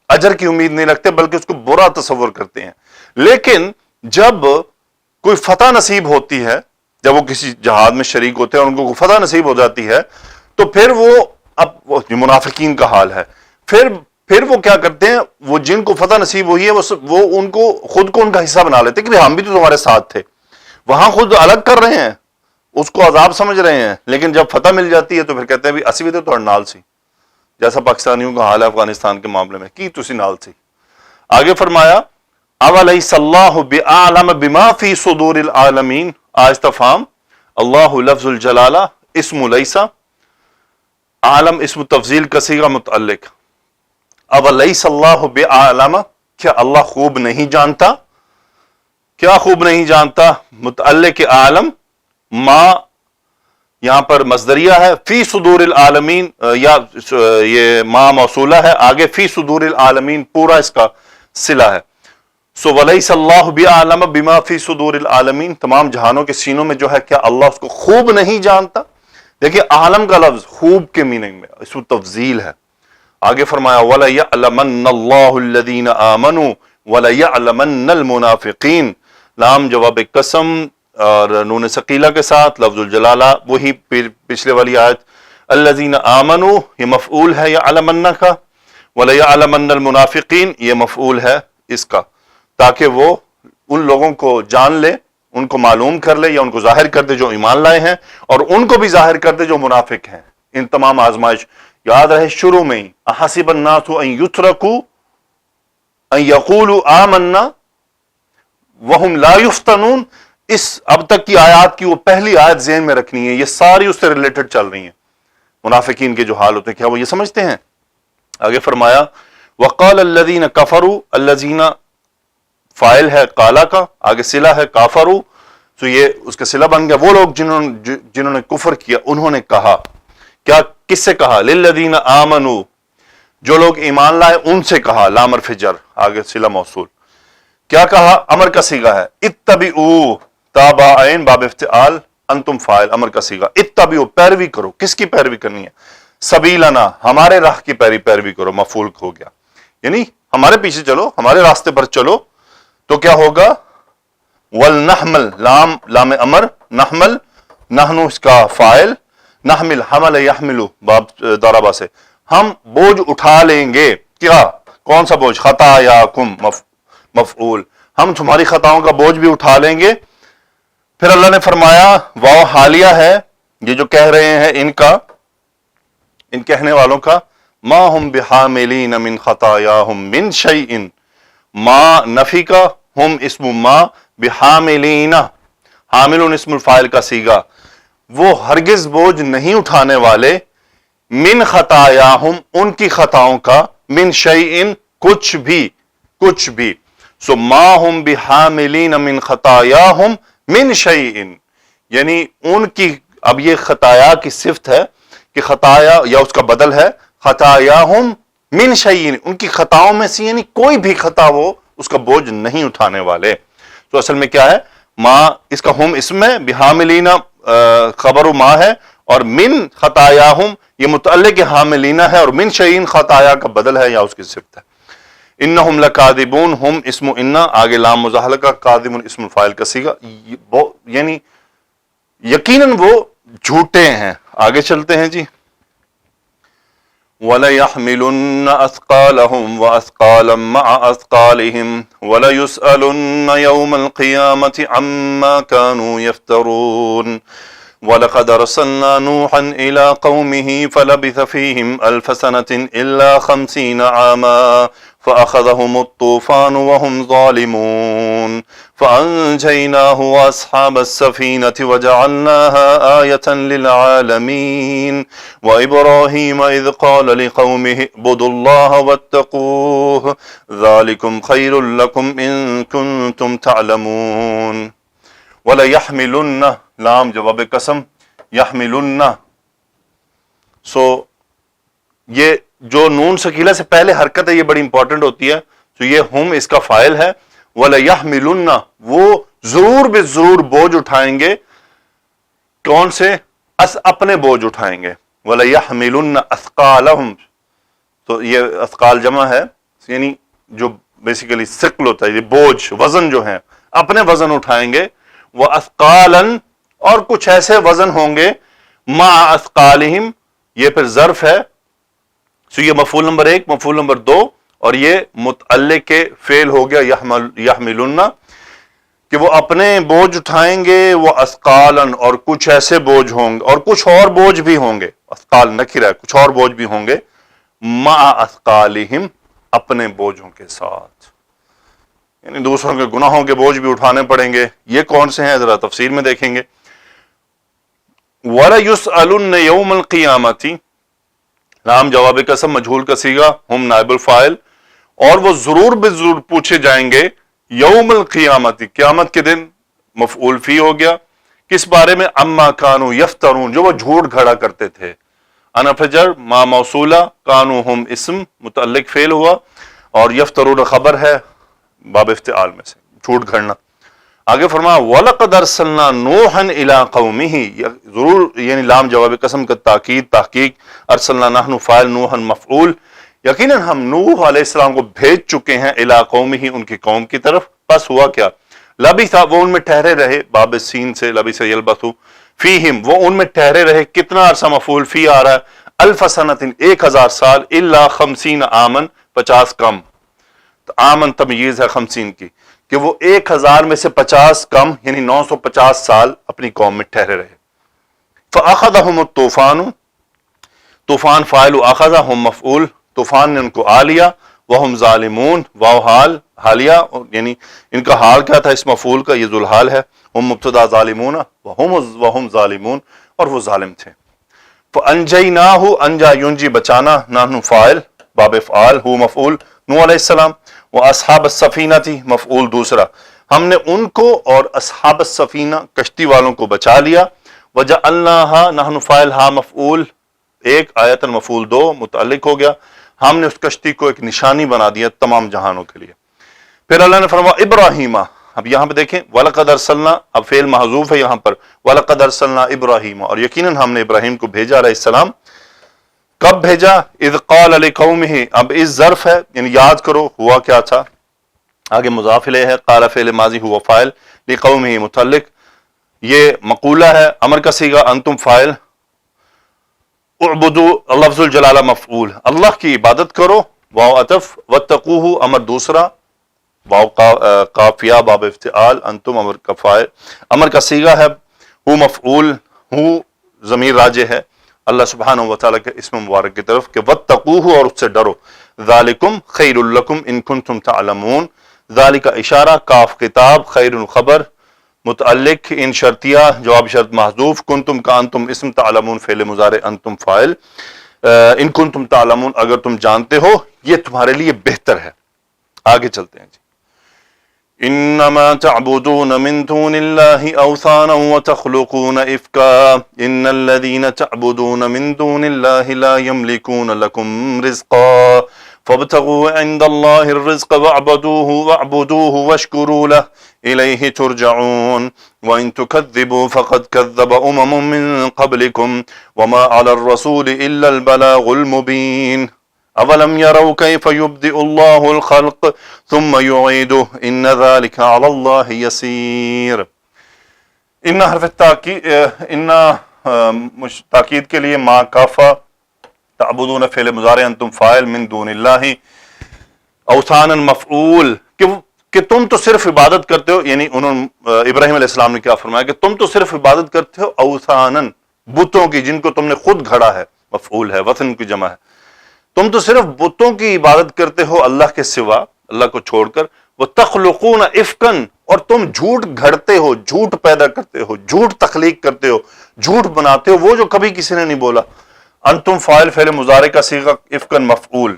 اجر کی امید نہیں رکھتے بلکہ اس کو برا تصور کرتے ہیں۔ لیکن جب کوئی فتح نصیب ہوتی ہے، جب وہ کسی جہاد میں شریک ہوتے ہیں اور ان کو فتح نصیب ہو جاتی ہے تو پھر وہ، اب منافقین کا حال ہے، پھر وہ کیا کرتے ہیں، وہ جن کو فتح نصیب ہوئی ہے وہ ان کو خود کو ان کا حصہ بنا لیتے کہ ہم بھی تو تمہارے ساتھ تھے، وہاں خود الگ کر رہے ہیں، اس کو عذاب سمجھ رہے ہیں، لیکن جب فتح مل جاتی ہے تو پھر کہتے ہیں بھی اسی بھی تو نال سی، جیسا پاکستانیوں کا حال ہے افغانستان کے معاملے میں، کی تسی نال سی۔ آگے فرمایا اولیس اللہ بأعلم بما فی صدور العالمین، استفہام، اللہ لفظ الجلالہ، اسم لیسا، عالم اسم تفضیل کا صیغہ متعلق، اولیس اللہ بأعلم کیا اللہ خوب نہیں جانتا، کیا خوب نہیں جانتا، متعلق عالم، ما یہاں پر مصدریہ ہے، فی صدور العالمین، یا یہ ما موصولہ ہے، آگے فی صدور العالمین پورا اس کا صلہ ہے، سو ولیس اللہ بأعلم بما فی صدور العالمین، تمام جہانوں کے سینوں میں جو ہے، کیا اللہ اس کو خوب نہیں جانتا۔ دیکھیے عالم کا لفظ خوب کے میننگ میں اس میں تفضیل ہے، آگے فرمایا وَلَيَعْلَمَنَّ اللَّهُ الَّذِينَ آمَنُوا وَلَيَعْلَمَنَّ الْمُنَافِقِينَ، لام جواب قسم اور نون ثقیلہ کے ساتھ، لفظ الجلالہ وہی پچھلے والی آیت، الَّذِينَ آمَنُوا یہ مفعول ہے يَعْلَمَنَّ کا، وَلَيَعْلَمَنَّ الْمُنَافِقِينَ یہ مفعول ہے اس کا، تاکہ وہ ان لوگوں کو جان لے، ان کو معلوم کر لے یا ان کو ظاہر کر دے جو ایمان لائے ہیں، اور ان کو بھی ظاہر کر دے جو منافق ہیں۔ ان تمام آزمائش یاد رہے شروع میں ہی، احسب الناس ان یترکوا ان یقولوا آمنا وهم لا یفتنون، اس اب تک کی آیات کی وہ پہلی آیت ذہن میں رکھنی ہے، یہ ساری اس سے ریلیٹڈ چل رہی ہیں۔ منافقین کے جو حال ہوتے ہیں کیا وہ یہ سمجھتے ہیں؟ آگے فرمایا وقال الذین کفروا، الذین فاعل ہے کالا کا، آگے صلہ ہے کافروا، تو یہ اس کا صلہ بن گیا، وہ لوگ جنہوں نے کفر کیا انہوں نے کہا، کیا کس سے کہا؟ للذین آمنوا، جو لوگ ایمان لائے ان سے کہا، لام حرف جر آگے صلہ موصول، کیا کہا؟ امر کا صیغہ ہے، اتبعوا، تابعین باب افتعال، انتم فاعل، امر کا صیغہ، اتبعوا، پیروی کرو، کس کی پیروی کرنی ہے؟ سبیلنا، ہمارے راہ کی پیروی کرو، مفعول ہو گیا، یعنی ہمارے پیچھے چلو، ہمارے راستے پر چلو، تو کیا ہوگا؟ ولنحمل، لام امر، نحمل، نحن اس کا فاعل، نحمل حمل یحمل باب ضربہ سے، ہم بوجھ اٹھا لیں گے، کیا کون سا بوجھ؟ خطایاکم مفعول، ہم تمہاری خطاؤں کا بوجھ بھی اٹھا لیں گے۔ پھر اللہ نے فرمایا واو حالیہ ہے، یہ جو کہہ رہے ہیں ان کہنے والوں کا، ما ہم بحاملین من خطایاہم من شیء، ما نفی کا، ہم اسم ما، بحاملین، حاملون اسم الفاعل کا صیغہ، وہ ہرگز بوجھ نہیں اٹھانے والے، من خطایاہم، ان کی خطاؤں کا، من شیء، کچھ بھی، سو ما ہم بحاملین من خطایاہم من شیء، یعنی ان کی، اب یہ خطایا کی صفت ہے کہ خطایا یا اس کا بدل ہے، خطایاہم من شیء، ان کی خطاؤں میں سے یعنی کوئی بھی خطا وہ اس کا بوجھ نہیں اٹھانے والے۔ تو اصل میں کیا ہے؟ ما اس کا ہم اسم ہے، بحاملین خبر ما ہے، اور من خطایاہم یہ متعلق حاملین ہے، اور من شیء خطایا کا بدل ہے یا اس کی صفت ہے۔ انہم لکاذبون، ہم اسم انا، آگے لام مزاحلہ کا، قاذب اسم الفاعل کا صیغہ، یعنی یقیناً وہ جھوٹے ہیں۔ آگے چلتے ہیں جی، وَلَيَحْمِلُنَّ أَثْقَالَهُمْ وَأَثْقَالًا مَعَ أَثْقَالِهِمْ وَلَيُسْأَلُنَّ يَوْمَ الْقِيَامَةِ عَمَّا كَانُوا يَفْتَرُونَ وَلَقَدْ أَرْسَلْنَا نُوحًا إِلَىٰ قَوْمِهِ فَلَبِثَ فِيهِمْ أَلْفَ سَنَةٍ إِلَّا 50 عَامًا فَأَخَذَهُمُ الطُّوفَانُ وَهُمْ ظَالِمُونَ فَأَنْجَيْنَاهُ وَأَصْحَابَ السَّفِينَةِ وَجَعَلْنَاهَا آيَةً لِلْعَالَمِينَ وَإِبْرَاهِيمَ إِذْ قَالَ لِقَوْمِهِ اعْبُدُوا اللَّهَ وَاتَّقُوهُ ذَلِكُمْ خَيْرٌ لَكُمْ إِن كُنتُمْ تَعْلَمُونَ۔ وَلَيَحْمِلُنَّ، لام جواب قسم، یحملن، سو یہ جو نون سکیلہ سے پہلے حرکت ہے یہ بڑی امپورٹنٹ ہوتی ہے، تو یہ ہم اس کا فاعل ہے، وَلَيَحْمِلُنَّ، وہ ضرور بے ضرور بوجھ اٹھائیں گے، کون سے؟ اپنے بوجھ اٹھائیں گے، وَلَيَحْمِلُنَّ أَثْقَالَهُمْ، تو یہ اثقال جمع ہے، یعنی جو بیسیکلی ثقل ہوتا ہے، یہ بوجھ، وزن جو ہیں، اپنے وزن اٹھائیں گے، وَأَثْقَالًا، اور کچھ ایسے وزن ہوں گے، مَعَ أَثْقَالِهِمْ، یہ پھر ظرف ہے، سو یہ مفعول نمبر 1، مفعول نمبر 2، اور یہ متعلق کے فعل ہو گیا یحملن، کہ وہ اپنے بوجھ اٹھائیں گے، وہ اثقالن، اور کچھ ایسے بوجھ ہوں گے، اور کچھ اور بوجھ بھی ہوں گے، اثقال نکرہ ہے، کچھ اور بوجھ بھی ہوں گے، مع اثقالہم، اپنے بوجھوں کے ساتھ، یعنی دوسروں کے گناہوں کے بوجھ بھی اٹھانے پڑیں گے۔ یہ کون سے ہیں ذرا تفسیر میں دیکھیں گے۔ وَلَيُسْأَلُنَّ يَوْمَ الْقِيَامَةِ، لام جواب قسم، مجہول کا صیغہ، ہم نائب الفاعل، اور وہ ضرور بے ضرور پوچھے جائیں گے، یوم القیامت، قیامت کے دن، مفعول فی ہو گیا، کس بارے میں؟ اما کانو یفترون، جو وہ جھوٹ گھڑا کرتے تھے، انا فجر ما موصولہ، کانو ہم اسم متعلق فعل ہوا، اور یفترون خبر ہے باب افتعال میں سے، جھوٹ گھڑنا۔ آگے فرمایا وَلَقَدْ أَرْسَلْنَا نُوحًا إِلَىٰ قَوْمِهِ، ضرور یعنی لام جواب قسم کا تاکید، تحقیق، ارسلنا نحن فاعل، نوحًا مفعول، یقیناً ہم نوح علیہ السلام کو بھیج چکے ہیں، إِلَىٰ قَوْمِهِ، ان کی قوم کی طرف، بس ہوا کیا؟ لبث، وہ ان میں ٹھہرے رہے، باب سین سے لبث یلبث، فیہم، وہ ان میں ٹھہرے رہے، کتنا عرصہ؟ مفعول فی آ رہا ہے، ألف سنة، 1000 سال، إِلَّا 50 عامًا، 50 کم، آمن تمییز ہے 50 کی، کہ وہ 1000 میں سے 50 کم یعنی 950 سال اپنی قوم میں ٹھہرے رہے۔ فَأَخَذَهُمُ الطُّوفَانُ، طوفان فاعل، اخذ ہم مفعول، طوفان نے ان کو آ لیا، وہم ظالمون، واو حال، حالیہ، یعنی ان کا حال کیا تھا اس مفعول کا؟ یہ ذوالحال ہے، ہم مبتدا ظالمون وہم ظالمون، اور وہ ظالم تھے. فانجیناہ، انجا ینجی بچانا، نحن فاعل، باب افعال، ہو مفعول، نوح علیہ السلام، واصحاب السفینہ تھی مفعول دوسرا، ہم نے ان کو اور اصحاب السفینہ کشتی والوں کو بچا لیا. وجعلناہا، نحن فاعل ہا مفعول ایک، آیت المفعول دو، متعلق ہو گیا، ہم نے اس کشتی کو ایک نشانی بنا دیا تمام جہانوں کے لیے. پھر اللہ نے فرمایا ابراہیم، اب یہاں پہ دیکھیں وَلَقَدْ أَرْسَلْنَا، اب فعل محذوف ہے یہاں پر، وَلَقَدْ أَرْسَلْنَا ابراہیم، اور یقیناً ہم نے ابراہیم کو بھیجا علیہ السلام. کب بھیجا؟ اذ قال لقومہ، اب اس ظرف ہے یعنی یاد کرو ہوا کیا تھا. آگے مضاف الیہ ہے، قال فعل ماضی ہوا فاعل، لقومہ متعلق، یہ مقولہ ہے، امر کا صیغہ انتم فاعل، اعبدوا لفظ الجلالہ مفعول، اللہ کی عبادت کرو، واو عطف، واتقوہ امر دوسرا، واو قافیہ باب افتعال، انتم امر کا فاعل، امر کا صیغہ ہے، ہو مفعول، ہو ضمیر راجع ہے اللہ سبحانہ و تعالیٰ کے اسم مبارک کی طرف کہ واتقوہ، اور اس سے ڈرو، ذالکم خیر لکم ان کنتم تعلمون، ذالک اشارہ، کاف خطاب، خیر خبر، متعلق ان شرطیہ جواب شرط محذوف، کنتم کا انتم اسم، تعلمون فعل مضارع، انتم فاعل، ان کنتم تعلمون اگر تم جانتے ہو یہ تمہارے لیے بہتر ہے. آگے چلتے ہیں جی. انما تعبدون من دون اللہ اوثانا وتخلقون افکا ان الذین تعبدون من دون اللہ لا یملکون لکم رزقا فابتغوا عند اللہ الرزق واعبدوه واشکروا له الیہ ترجعون وان تکذبوا فقد کذب من قبلکم وما علی الرسول الا البلاغ المبین اولم یروا کیف یبدئ اللہ الخلق ثم یعیدہ ان ذلک علی اللہ یسیر. ان حرف تاکید کے لیے ما کافہ، تعبدون فعل مضارع، انتم فاعل، من دون اللہ اوثانا مفعول، کہ تم تو صرف عبادت کرتے ہو، یعنی انہوں ابراہیم علیہ السلام نے کیا فرمایا کہ تم تو صرف عبادت کرتے ہو اوثانا، بتوں کی جن کو تم نے خود گھڑا ہے، مفعول ہے، وثن کی جمع ہے، تم تو صرف بتوں کی عبادت کرتے ہو اللہ کے سوا، اللہ کو چھوڑ کر. وہ تخلقون افکن، اور تم جھوٹ گھڑتے ہو، جھوٹ پیدا کرتے ہو، جھوٹ تخلیق کرتے ہو، جھوٹ بناتے ہو وہ جو کبھی کسی نے نہیں بولا. انتم فاعل فعل مضارع کا صیغہ افکن مفعول.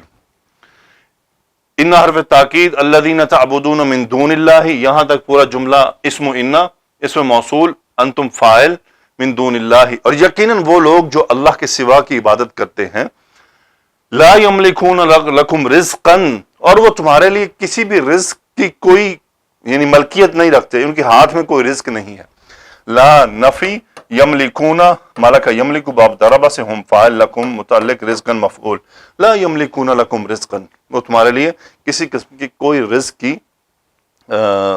ان حرف تاکید، الذین تعبدون من دون اللہ، یہاں تک پورا جملہ اسم انا، اسم موصول، انتم فاعل، من دون اللہ، اور یقیناً وہ لوگ جو اللہ کے سوا کی عبادت کرتے ہیں، لا یملکون لکم رزقا، اور وہ تمہارے لیے کسی بھی رزق کی کوئی یعنی ملکیت نہیں رکھتے، ان کے ہاتھ میں کوئی رزق نہیں ہے. لا نفی، یملکون ملک یملک باب ضربہ سے ہم فاعل، لکم متعلق، رزقا مفعول، لا یملکون لکم رزقا، وہ تمہارے لیے کسی قسم کی کوئی رزق کی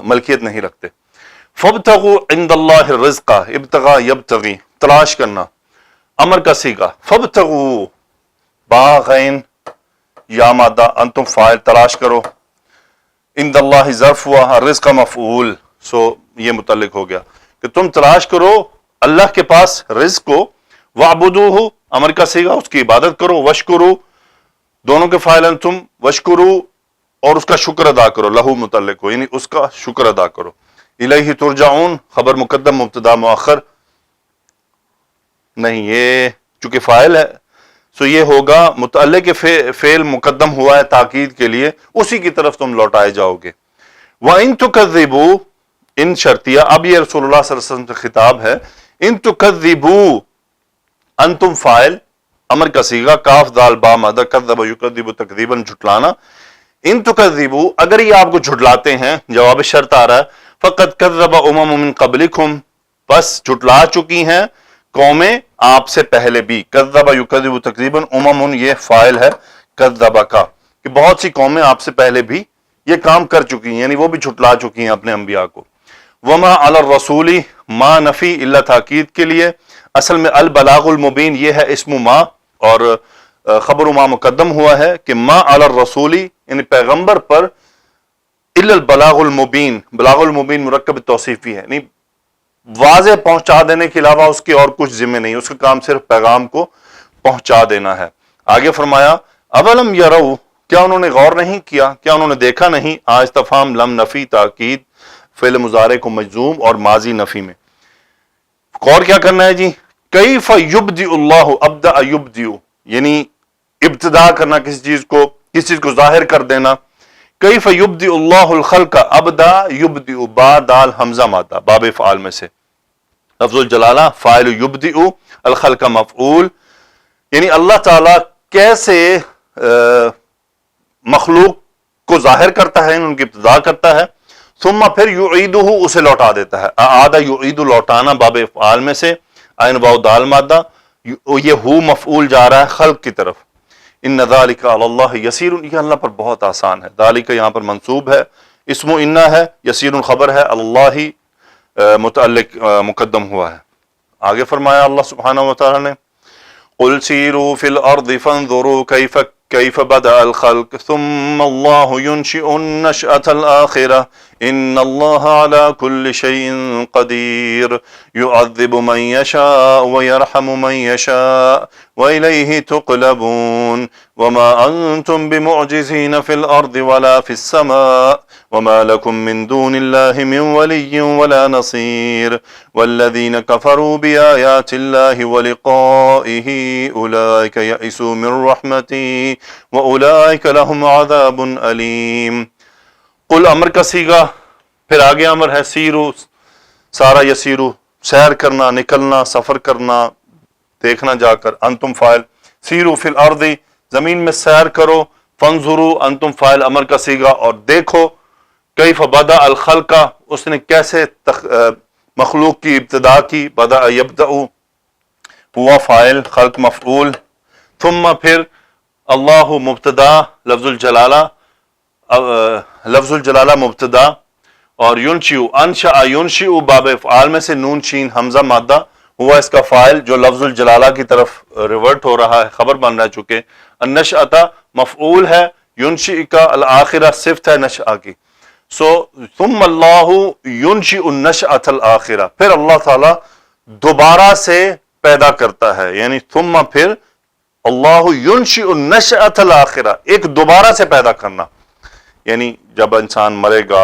ملکیت نہیں رکھتے. فابتغوا عند اللہ الرزق، ابتغاء یبتغی، تلاش کرنا، امر کا صیغہ، فابتغوا باغین یا مادہ، انتم فاعل، تلاش کرو، عند اللہ ظرف ہوا، الرزق مفعول، سو یہ متعلق ہو گیا کہ تم تلاش کرو اللہ کے پاس رزق کو، واعبدوہ امر کا صیغہ، اس کی عبادت کرو، واشکرو دونوں کے فاعل انتم، واشکرو اور اس کا شکر ادا کرو، لہو متعلق ہو یعنی اس کا شکر ادا کرو. الیہ ترجعون، خبر مقدم مبتدا مؤخر نہیں، یہ چونکہ فاعل ہے سو یہ ہوگا متعلق فعل مقدم ہوا ہے تاکید کے لیے، اسی کی طرف تم لوٹائے جاؤ گے. وَإِن تُكَذِّبُوا، ان شرطیہ، اب یہ رسول اللہ صلی اللہ علیہ وسلم سے خطاب ہے. ان تُكَذِّبُوا، انتم فاعل، امر کا صیغہ، کاف دال با مادہ، کذب یکذب تکذیبا، جھٹلانا. ان تُكَذِّبُوا، اگر یہ آپ کو جھٹلاتے ہیں، جواب شرط آ رہا ہے، فقد کذب من قبلکم، بس جھٹلا چکی ہیں قومیں آپ سے پہلے بھی. کذب یکذب تکذیبا، یہ فاعل ہے کذب کا، کہ بہت سی قومیں آپ سے پہلے بھی یہ کام کر چکی ہیں، یعنی وہ بھی جھٹلا چکی ہیں اپنے انبیاء کو. وما علی الرسول، ما نفی الا تاکید کے لیے، اصل میں البلاغ المبین یہ ہے اسم ما، اور خبر ما مقدم ہوا ہے کہ ما علی الرسول یعنی پیغمبر پر، الا البلاغ المبین، بلاغ المبین مرکب توصیفی ہے، یعنی واضح پہنچا دینے کے علاوہ اس کے اور کچھ ذمہ نہیں، اس کا کام صرف پیغام کو پہنچا دینا ہے. آگے فرمایا اولم یروا، کیا انہوں نے غور نہیں کیا، کیا انہوں نے دیکھا نہیں، استفہام لم نفی تاکید، فعل مضارع کو مجزوم اور ماضی نفی میں. غور کیا کرنا ہے جی؟ کیف یبدئ اللہ، ابدأ یبدئ یعنی ابتدا کرنا کسی چیز کو ظاہر کر دینا. کیف یبدئ اللہ الخلق، ابدا یبدئ، با دال حمزہ مادہ باب افعال میں سے. لفظ الجلالہ فاعل، یبدئ الخلق مفعول، یعنی اللہ تعالیٰ کیسے مخلوق کو ظاہر کرتا ہے، ان کی ابتدا کرتا ہے. ثم پھر یعیدہ، اسے لوٹا دیتا ہے. اعاد یعید، لوٹانا باب افعال میں سے، عین واو دال مادہ، یہ ہو مفعول جا رہا ہے خلق کی طرف. ان ذالک علی اللہ یسیر، یہ اللہ پر بہت آسان ہے. ذالک یہاں پر منصوب ہے، اسم انا ہے، یسیر خبر ہے، اللہ متعلق مقدم ہوا ہے. آگے فرمایا اللہ سبحانہ و تعالی نے قل سیروا فی الارض فانظروا کیف بدأ الخلق ثم اللہ ينشئ النشأة الآخرة ان اللہ علی کل شیء قدیر يعذب من یشاء ویرحم من یشاء وإلیہ تقلبون وما انتم بمعجزین فی الارض ولا فی السماء وما لكم من دون الله من ولي ولا نصير والذين كفروا بآيات الله ولقائه أولئك يئسوا من رحمتي وأولئك لهم عذاب أليم. قل امر کا صیغہ، پھر آگے امر ہے سیرو، سارا یسیرو، سیر کرنا، نکلنا، سفر کرنا، دیکھنا جا کر. انتم فاعل، سیرو فی الارض زمین میں سیر کرو، فانظروا انتم فاعل امر کا صیغہ، اور دیکھو کیف بدأ الخلق، اس نے کیسے مخلوق کی ابتدا کی. بدأ یبدأ ہوا فاعل، خلق مفعول. ثم پھر اللہ مبتدا، لفظ الجلالہ مبتدا، اور ینشئ انشأ ینشئ باب افعال میں سے نون شین حمزہ مادہ ہوا اس کا فاعل، جو لفظ الجلالہ کی طرف ریورٹ ہو رہا ہے، خبر بن رہا ہے. چونکہ النشأۃ مفعول ہے، ینشئ کا الآخرہ صفت ہے نشأ کی. ثم اللہ ینشئ النشأۃ الآخرہ، پھر اللہ تعالیٰ دوبارہ سے پیدا کرتا ہے، یعنی ثم پھر اللہ ینشئ النشأۃ الآخرہ، ایک دوبارہ سے پیدا کرنا. یعنی جب انسان مرے گا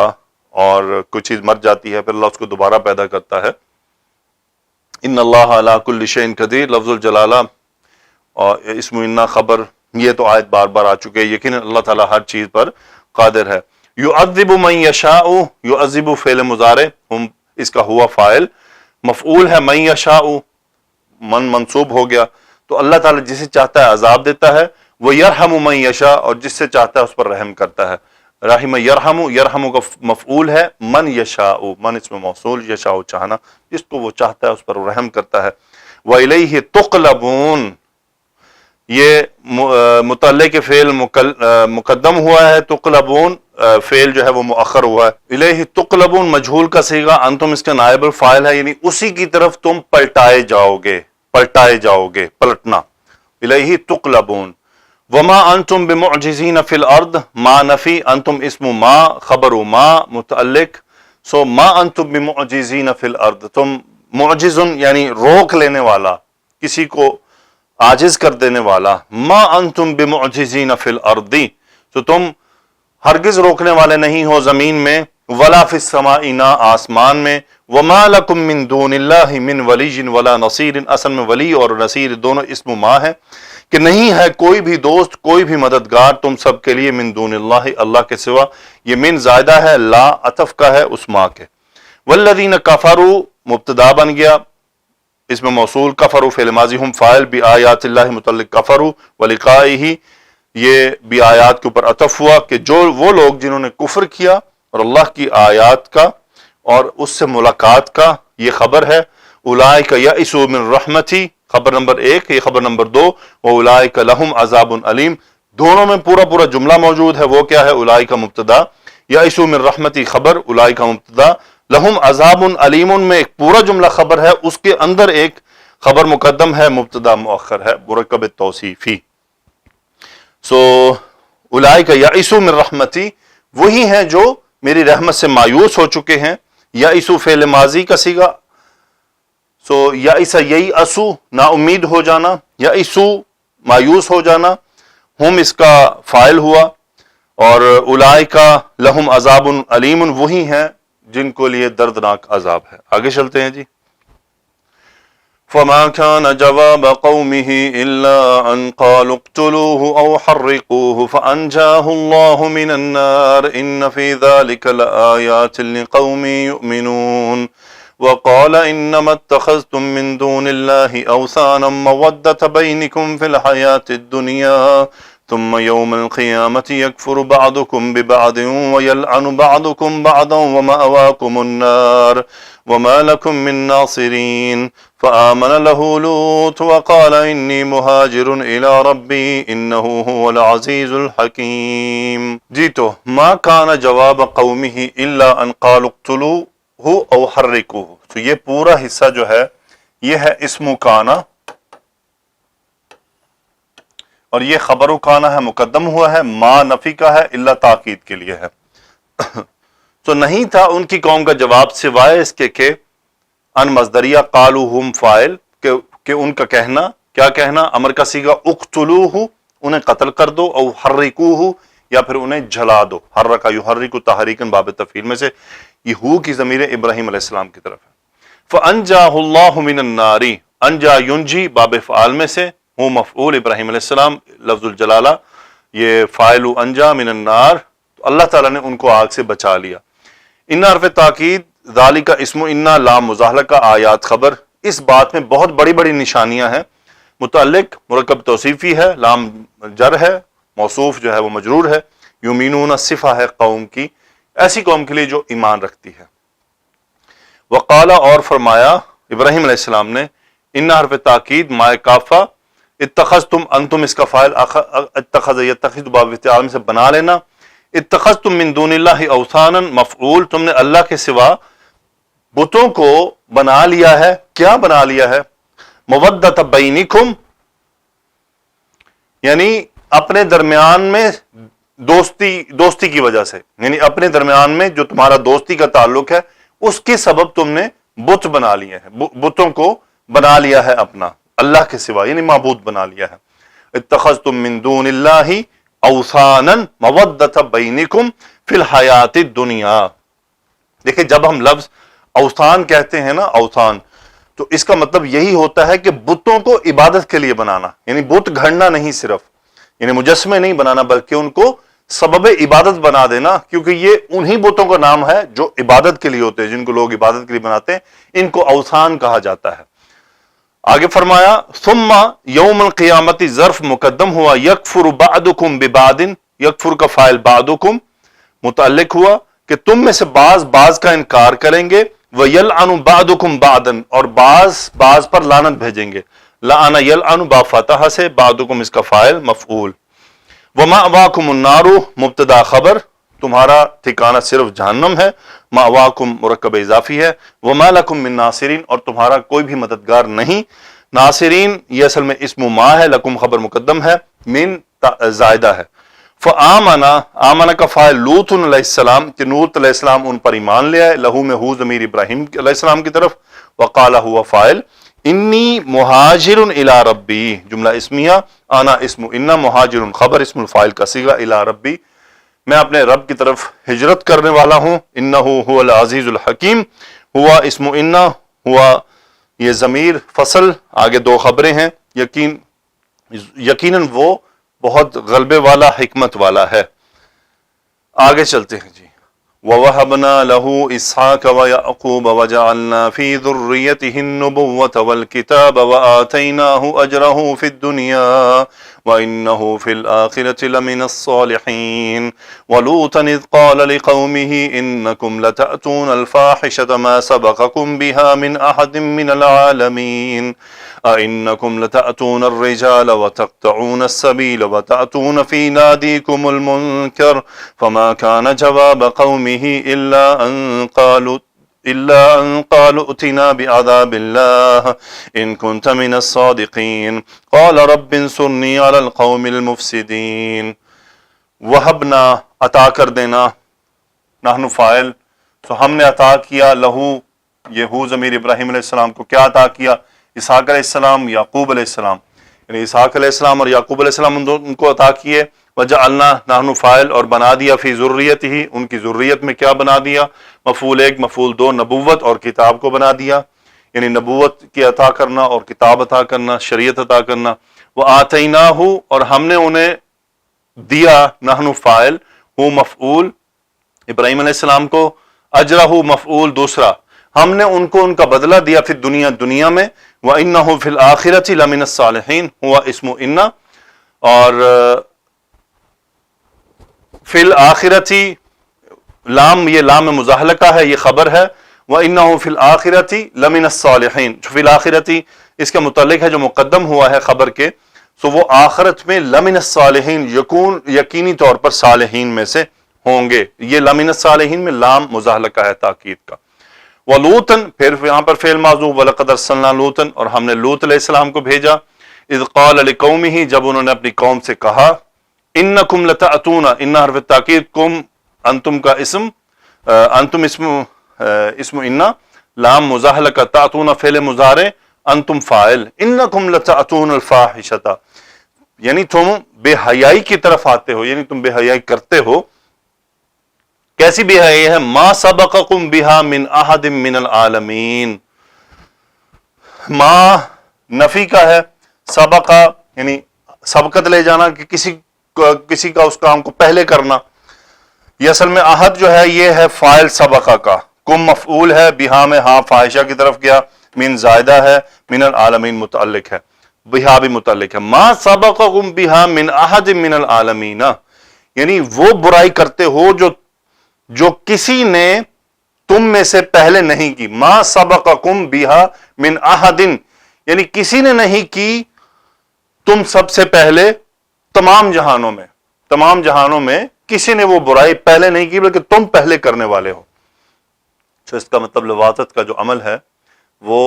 اور کوئی چیز مر جاتی ہے، پھر اللہ اس کو دوبارہ پیدا کرتا ہے. ان اللہ علی کل شیء قدیر، لفظ الجلالہ اور اسم انا خبر، یہ تو آیت بار بار آ چکے. یقیناً اللہ تعالیٰ ہر چیز پر قادر ہے. یعذب من یشاء، یعذب فعل مضارع، اس کا ہوا فاعل، مفعول ہے من یشاء، من منصوب ہو گیا. تو اللہ تعالیٰ جسے چاہتا ہے عذاب دیتا ہے. وہ یرحم من یشاء، اور جس سے چاہتا ہے اس پر رحم کرتا ہے. رحم یرحم، یرحم کا مفعول ہے من یشاء، من اس میں موصول، یشاء چاہنا، جس کو وہ چاہتا ہے اس پر رحم کرتا ہے. وَإِلَيْهِ تُقْلَبُونَ، یہ متعلق فعل مقدم ہوا ہے، تقلبون فعل جو ہے وہ مؤخر ہوا ہے. الیہ تقلبون مجہول کا صیغہ، انتم اس کا نائب الفاعل ہے، یعنی اسی کی طرف تم پلٹائے جاؤ گے، پلٹنا. الیہ تقلبون. وما انتم بمعجزین فی الارض، ما نفی، انتم اسم ما، خبر ما متعلق. ما انتم بمعجزین فی الارض، تم معجز یعنی روک لینے والا، کسی کو عاجز کر دینے والا. ما انتم بمعجزین فی الارض، تو تم ہرگز روکنے والے نہیں ہو زمین میں. ولا فی السماء، نہ آسمان میں. وما لکم من دون اللہ من ولی ولا نصیر، اصل میں ولی اور نصیر دونوں اسم ما ہے، کہ نہیں ہے کوئی بھی دوست، کوئی بھی مددگار تم سب کے لیے من دون اللہ، اللہ کے سوا. یہ من زائدہ ہے، لا عطف کا ہے اس ما کے. والذین کفروا مبتدا بن گیا، اس میں موصول، کفروا فعل ماضی، ہم فاعل، بآیات اللہ متعلق کفروا ولقائہ، یہ بھی آیات کے اوپر عطف ہوا کہ جو وہ لوگ جنہوں نے کفر کیا اور اللہ کی آیات کا اور اس سے ملاقات کا، یہ خبر ہے. اولئک یئسوا من رحمتی، خبر نمبر 1، یہ خبر نمبر 2. واولئک لہم عذاب علیم، دونوں میں پورا جملہ موجود ہے. وہ کیا ہے؟ اولئک مبتدا، یئسوا من رحمتی خبر، اولئک مبتدا، لہم عذاب علیم میں ایک پورا جملہ خبر ہے، اس کے اندر ایک خبر مقدم ہے، مبتدا مؤخر ہے، مرکب توصیفی. اولئک یئسوا من رحمتی، وہی ہیں جو میری رحمت سے مایوس ہو چکے ہیں. یئسوا فعل ماضی کا صیغہ، یئس یئسو نا امید ہو جانا، یئسو مایوس ہو جانا. ہم اس کا فاعل ہوا، اور اولئک لہم عذاب علیم وہی ہیں جن کو لیے دردناک عذاب ہے۔ آگے چلتے ہیں جی۔ فما كان جواب قومه إلا أن قالوا اقتلوه أو حرقوه فأنجاه الله من النار إن في ذلك لآيات لقوم يؤمنون وقال إنما اتخذتم من دون الله أوثانا مودة بينكم في الحياة الدنيا ثم يوم القيامة يكفر بعضكم ببعض ويلعن بعضكم بعضا ومأواكم النار وما لكم من ناصرين فآمن له لوط وقال إني مهاجر إلى ربي إنه هو العزيز الحكيم۔ جی تو ما كان جواب قومه إلا أن قالوا اقتلوه أو حرقوه، تو یہ پورا حصہ جو ہے یہ ہے اسم کانا، اور یہ خبر کانا ہے، مقدم ہوا ہے، ما نفی کا ہے، الا تاکید کے لیے ہے۔ تو نہیں تھا ان کی قوم کا جواب سوائے اس کے کہ ان مصدریہ قالو ہم فاعل، کہ ان کا کہنا، کیا کہنا؟ امر کا صیغہ اقتلوہ، انہیں قتل کر دو، او حرقوہ، یا پھر انہیں جلا دو۔ حرک یحرک تحریکا باب تفعیل میں سے یہ ہو کی ضمیر ابراہیم علیہ السلام کی طرف ہے۔ فانجاہ اللہ من النار، انجا ینجی باب فعال میں سے، ہو مفعول ابراہیم علیہ السلام، لفظ الجلالہ یہ فاعل انجا من النار، تو اللہ تعالیٰ نے ان کو آگ سے بچا لیا۔ ان حرف تاکید، ذالک اسم انا لام مزاحلہ کا آیات خبر، اس بات میں بہت بڑی بڑی نشانیاں ہیں۔ متعلق مرکب توصیفی ہے، لام جر ہے، موصوف جو ہے وہ مجرور ہے، یؤمنون صفہ ہے قوم کی، ایسی قوم کے لیے جو ایمان رکھتی ہے۔ وقال، اور فرمایا ابراہیم علیہ السلام نے، ان حرف تاکید مائے کافہ، اتخذتم، انتم اس کا فاعل، اتخذ یتخذ باب افتعال سے بنا لینا، اتخذتم من دون اللہ اوثانا مفعول، تم نے اللہ کے سوا بتوں کو بنا لیا ہے۔ کیا بنا لیا ہے؟ مودۃ بینکم، یعنی اپنے درمیان میں دوستی کی وجہ سے، یعنی اپنے درمیان میں جو تمہارا دوستی کا تعلق ہے اس کے سبب تم نے بت بنا لیے ہیں، بتوں کو بنا لیا ہے اپنا اللہ کے سوا، یعنی معبود بنا لیا ہے۔ اتخذتم من دون اللہ اوثانا مودۃ بینکم فی الحیات الدنیا۔ دیکھیں جب ہم لفظ اوثان کہتے ہیں نا، اوثان، تو اس کا مطلب یہی ہوتا ہے کہ بتوں کو عبادت کے لیے بنانا، یعنی بت گھڑنا نہیں صرف، یعنی مجسمے نہیں بنانا، بلکہ ان کو سبب عبادت بنا دینا، کیونکہ یہ انہی بتوں کا نام ہے جو عبادت کے لیے ہوتے ہیں، جن کو لوگ عبادت کے لیے بناتے ہیں، ان کو اوثان کہا جاتا ہے۔ آگے فرمایا ثم یوم القیامت، ظرف مقدم ہوا، یکفر بعضکم ببعض، یکفر کا فاعل بعضکم متعلق ہوا کہ تم میں سے بعض کا انکار کریں گے، وَيَلْعَنُ بَعْضُكُمْ بَعْضًا، اور بعض پر لعنت بھیجیں گے، لعن یلعن با فتح سے، بعضکم اس کا فاعل مفعول۔ وَمَأْوَاكُمُ النَّارُ مبتدا خبر، تمہارا ٹھکانہ صرف جہنم ہے، مأواکم مرکب اضافی ہے، وَمَا لَكُم مِّن ناصرین، اور تمہارا کوئی بھی مددگار نہیں۔ ناصرین یہ اصل میں اسم ما ہے، لکم خبر مقدم ہے، من زائدہ ہے۔ فآمنا، آمنا کا فاعل لوط علیہ السلام، کہ لوط علیہ السلام ان پر ایمان لے آئے، لہو میں ہو ضمیر ابراہیم علیہ السلام کی طرف، وقال ہوا فاعل، انی مہاجر الی ربی، جملہ اسمیہ، آنا اسم انا، مہاجر خبر اسم الفاعل کا صیغہ، الی ربی، میں اپنے رب کی طرف ہجرت کرنے والا ہوں، انہ هو العزیز الحکیم، ہوا اسم انا، ہوا یہ ضمیر فصل، آگے دو خبریں ہیں، یقیناً وہ بہت غلبے والا، حکمت والا ہے۔ آگے چلتے ہیں جی۔ وَوَهَبْنَا لَهُ إِسْحَاقَ وَيَعْقُوبَ وَجَعَلْنَا فِي ذُرِّيَّتِهِ النُّبُوَّةَ وَالْكِتَابَ وَآتَيْنَاهُ أَجْرَهُ فِي الدُّنْيَا وَإِنَّهُ فِي الْآخِرَةِ لَمِنَ الصَّالِحِينَ وَلُوطًا إِذْ قَالَ لِقَوْمِهِ إِنَّكُمْ لَتَأْتُونَ الْفَاحِشَةَ مَا سَبَقَكُمْ بِهَا مِنْ أَحَدٍ مِّنَ الْعَالَمِينَ أَإِنَّكُمْ لَتَأْتُونَ الرِّجَالَ وَتَقْطَعُونَ السَّبِيلَ وَتَأْتُونَ فِي نَادِيكُمُ الْمُنكَرَ فَمَا كَانَ جَوَابَ قَوْمِهِ إِلَّا أَن قَالُوا ائْتِنَا بِعَذَابِ اللَّهِ إِن كُنتَ مِنَ الصَّادِقِينَ قَالَ رَبِّ انصُرْنِي عَلَى الْقَوْمِ الْمُفْسِدِينَ۔ وَهَبْنَا عطا کر دینا، نحن فاعل، تو ہم نے عطا کیا، لہو یہ ہو ضمیر ابراہیم علیہ السلام کو کیا عطا کیا؟ اسحاق علیہ السلام، یعقوب علیہ السلام، یعنی اسحاق علیہ السلام اور یعقوب علیہ السلام ان کو عطا کیے، وجعلنا نحن فاعل اور بنا دیا فی ذریتہ ان کی ذریت میں کیا بنا دیا، مفعول ایک مفعول دو، نبوت اور کتاب کو بنا دیا، یعنی نبوت کی عطا کرنا اور کتاب عطا کرنا، شریعت عطا کرنا۔ وآتیناہ اور ہم نے انہیں دیا، نحن فاعل ہوں مفعول ابراہیم علیہ السلام کو، اجرہ مفعول دوسرا، ہم نے ان کو ان کا بدلہ دیا فی الدنیا دنیا میں، وَإِنَّهُ فِي الْآخِرَةِ لَمِنَ الصَّالِحِينَ ہوا اسم اِنَّا، اور فی الآخرتی لام یہ لام مزاحلقہ ہے، یہ خبر ہے، وَإِنَّهُ فِي الْآخِرَةِ لَمِنَ الصَّالِحِينَ جو فی الآخرتی اس کا متعلق ہے جو مقدم ہوا ہے خبر کے، سو وہ آخرت میں لمن الصالحین یقینی طور پر صالحین میں سے ہوں گے۔ یہ لمن الصالحین میں لام مزاحلقہ ہے تاکید کا۔ وَلُوطًا پھر یہاں پر فعل معذوف، وَلَقَدْ أَرْسَلْنَا لُوطًا اور ہم نے لوط علیہ السلام کو بھیجا، اذ قال لقومه جب انہوں نے اپنی قوم سے کہا، انکم لتأتون ان حرف تاکید، کم انتم کا اسم، انتم اسم انا، لام مزاحلقہ، تأتون فعل مضارع، انتم فاعل، انکم لتأتون الفاحشۃ یعنی تم بے حیائی کی طرف آتے ہو، یعنی تم بے حیائی کرتے ہو۔ کیسی بے حیائی ہے؟ ما سبقکم بہا من احد من العالمین، ما نفی کا ہے، سبقہ یعنی سبقت لے جانا کہ کسی کا اس کام کو پہلے کرنا، یہ اصل میں احد جو ہے یہ ہے فاعل سبقہ کا، کم مفعول ہے، بہا میں ہاں فاحشہ کی طرف گیا، من زائدہ ہے، من العالمین متعلق ہے، بہا بھی متعلق ہے۔ ما سبقکم بہا من احد من العالمین یعنی وہ برائی کرتے ہو جو کسی نے تم میں سے پہلے نہیں کی، ما سبقکم بہا من احد یعنی کسی نے نہیں کی تم سب سے پہلے، تمام جہانوں میں کسی نے وہ برائی پہلے نہیں کی بلکہ تم پہلے کرنے والے ہو۔ تو اس کا مطلب لواطت کا جو عمل ہے وہ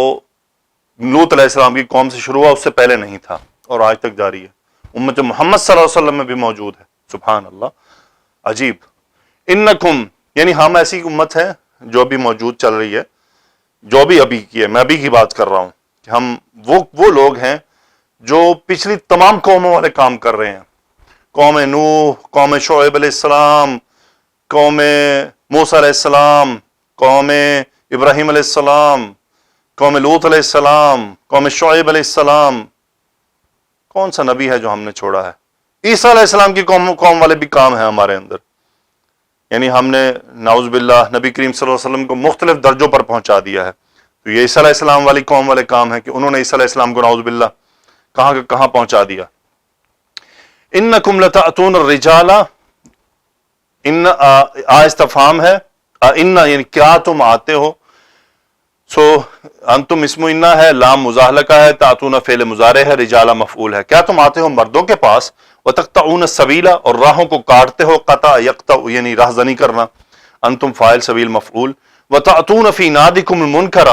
لوط علیہ السلام کی قوم سے شروع ہوا، اس سے پہلے نہیں تھا اور آج تک جاری ہے، امت محمد صلی اللہ علیہ وسلم میں بھی موجود ہے۔ سبحان اللہ، عجیب۔ انکم یعنی ہم ایسی امت ہے جو بھی موجود چل رہی ہے، جو بھی ابھی کی ہے، میں ابھی کی بات کر رہا ہوں کہ ہم وہ لوگ ہیں جو پچھلی تمام قوموں والے کام کر رہے ہیں، قوم نوح، قوم شعیب علیہ السلام، قوم موسیٰ علیہ السلام، قوم ابراہیم علیہ السلام، قوم لوط علیہ السلام، قوم شعیب علیہ السلام، کون سا نبی ہے جو ہم نے چھوڑا ہے؟ عیسیٰ علیہ السلام کی قوم والے بھی کام ہیں ہمارے اندر، یعنی ہم نے نعوذ باللہ نبی کریم صلی اللہ علیہ وسلم کو مختلف درجوں پر پہنچا دیا ہے، تو یہ عیسیٰ علیہ السلام والی قوم والے کام ہے کہ انہوں نے عیسیٰ علیہ السلام کو نعوذ باللہ کہاں پہنچا دیا۔ انکم لتأتون الرجال، ان استفہام ہے، ان یعنی کیا تم آتے ہو، سو انتم اسم انا ہے، لام مزاحلقہ ہے، تأتون فعل مضارع ہے، رجال مفعول ہے، کیا تم آتے ہو مردوں کے پاس، وتقطعون السبیل اور راہوں کو کاٹتے ہو، قطع یقطع یعنی راہزنی کرنا، انتم فاعل سبیل مفعول، وتأتون فی نادکم المنکر،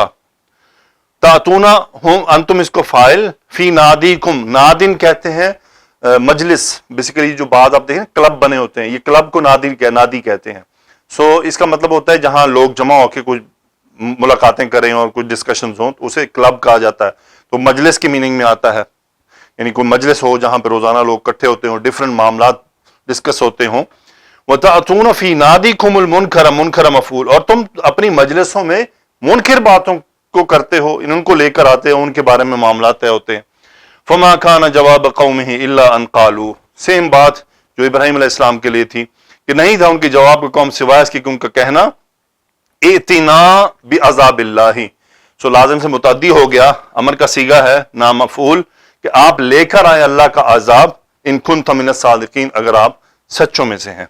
تأتون ہم انتم اس کو فاعل، فی نادیکم، نادن کہتے ہیں مجلس، بیسیکلی جو بعض آپ دیکھیں کلب بنے ہوتے ہیں، یہ کلب کو نادی کہتے ہیں، سو اس کا مطلب ہوتا ہے جہاں لوگ جمع ہو کے کچھ ملاقاتیں کریں اور کچھ ڈسکشنز ہوں تو اسے کلب کہا جاتا ہے، تو مجلس کی میننگ میں آتا ہے، یعنی کوئی مجلس ہو جہاں پہ روزانہ لوگ اکٹھے ہوتے ہوں، ڈفرینٹ معاملات ڈسکس ہوتے ہوں۔ وَتَأْتُونَ فِي نَادِكُمُ الْمُنْكَرَ، منکر مفعول، اور تم اپنی مجلسوں میں منکر باتوں کو کرتے ہو، ان کو لے کر آتے ہو، ان کے بارے میں معاملات طے ہوتے ہیں۔ فَمَا كَانَ جَوَابَ قَوْمِهِ إِلَّا أَنْ قَالُوا، سیم بات جو ابراہیم علیہ السلام کے لیے تھی کہ نہیں تھا ان کی جواب کا قوم سوائے اس کی کہ ان کا کہنا ائتنا بعذاب اللہ، سو لازم سے متعدی ہو گیا، امر کا صیغہ ہے نام مفعول، کہ آپ لے کر آئیں اللہ کا عذاب، ان کنتم من الصادقین اگر آپ سچوں میں سے ہیں۔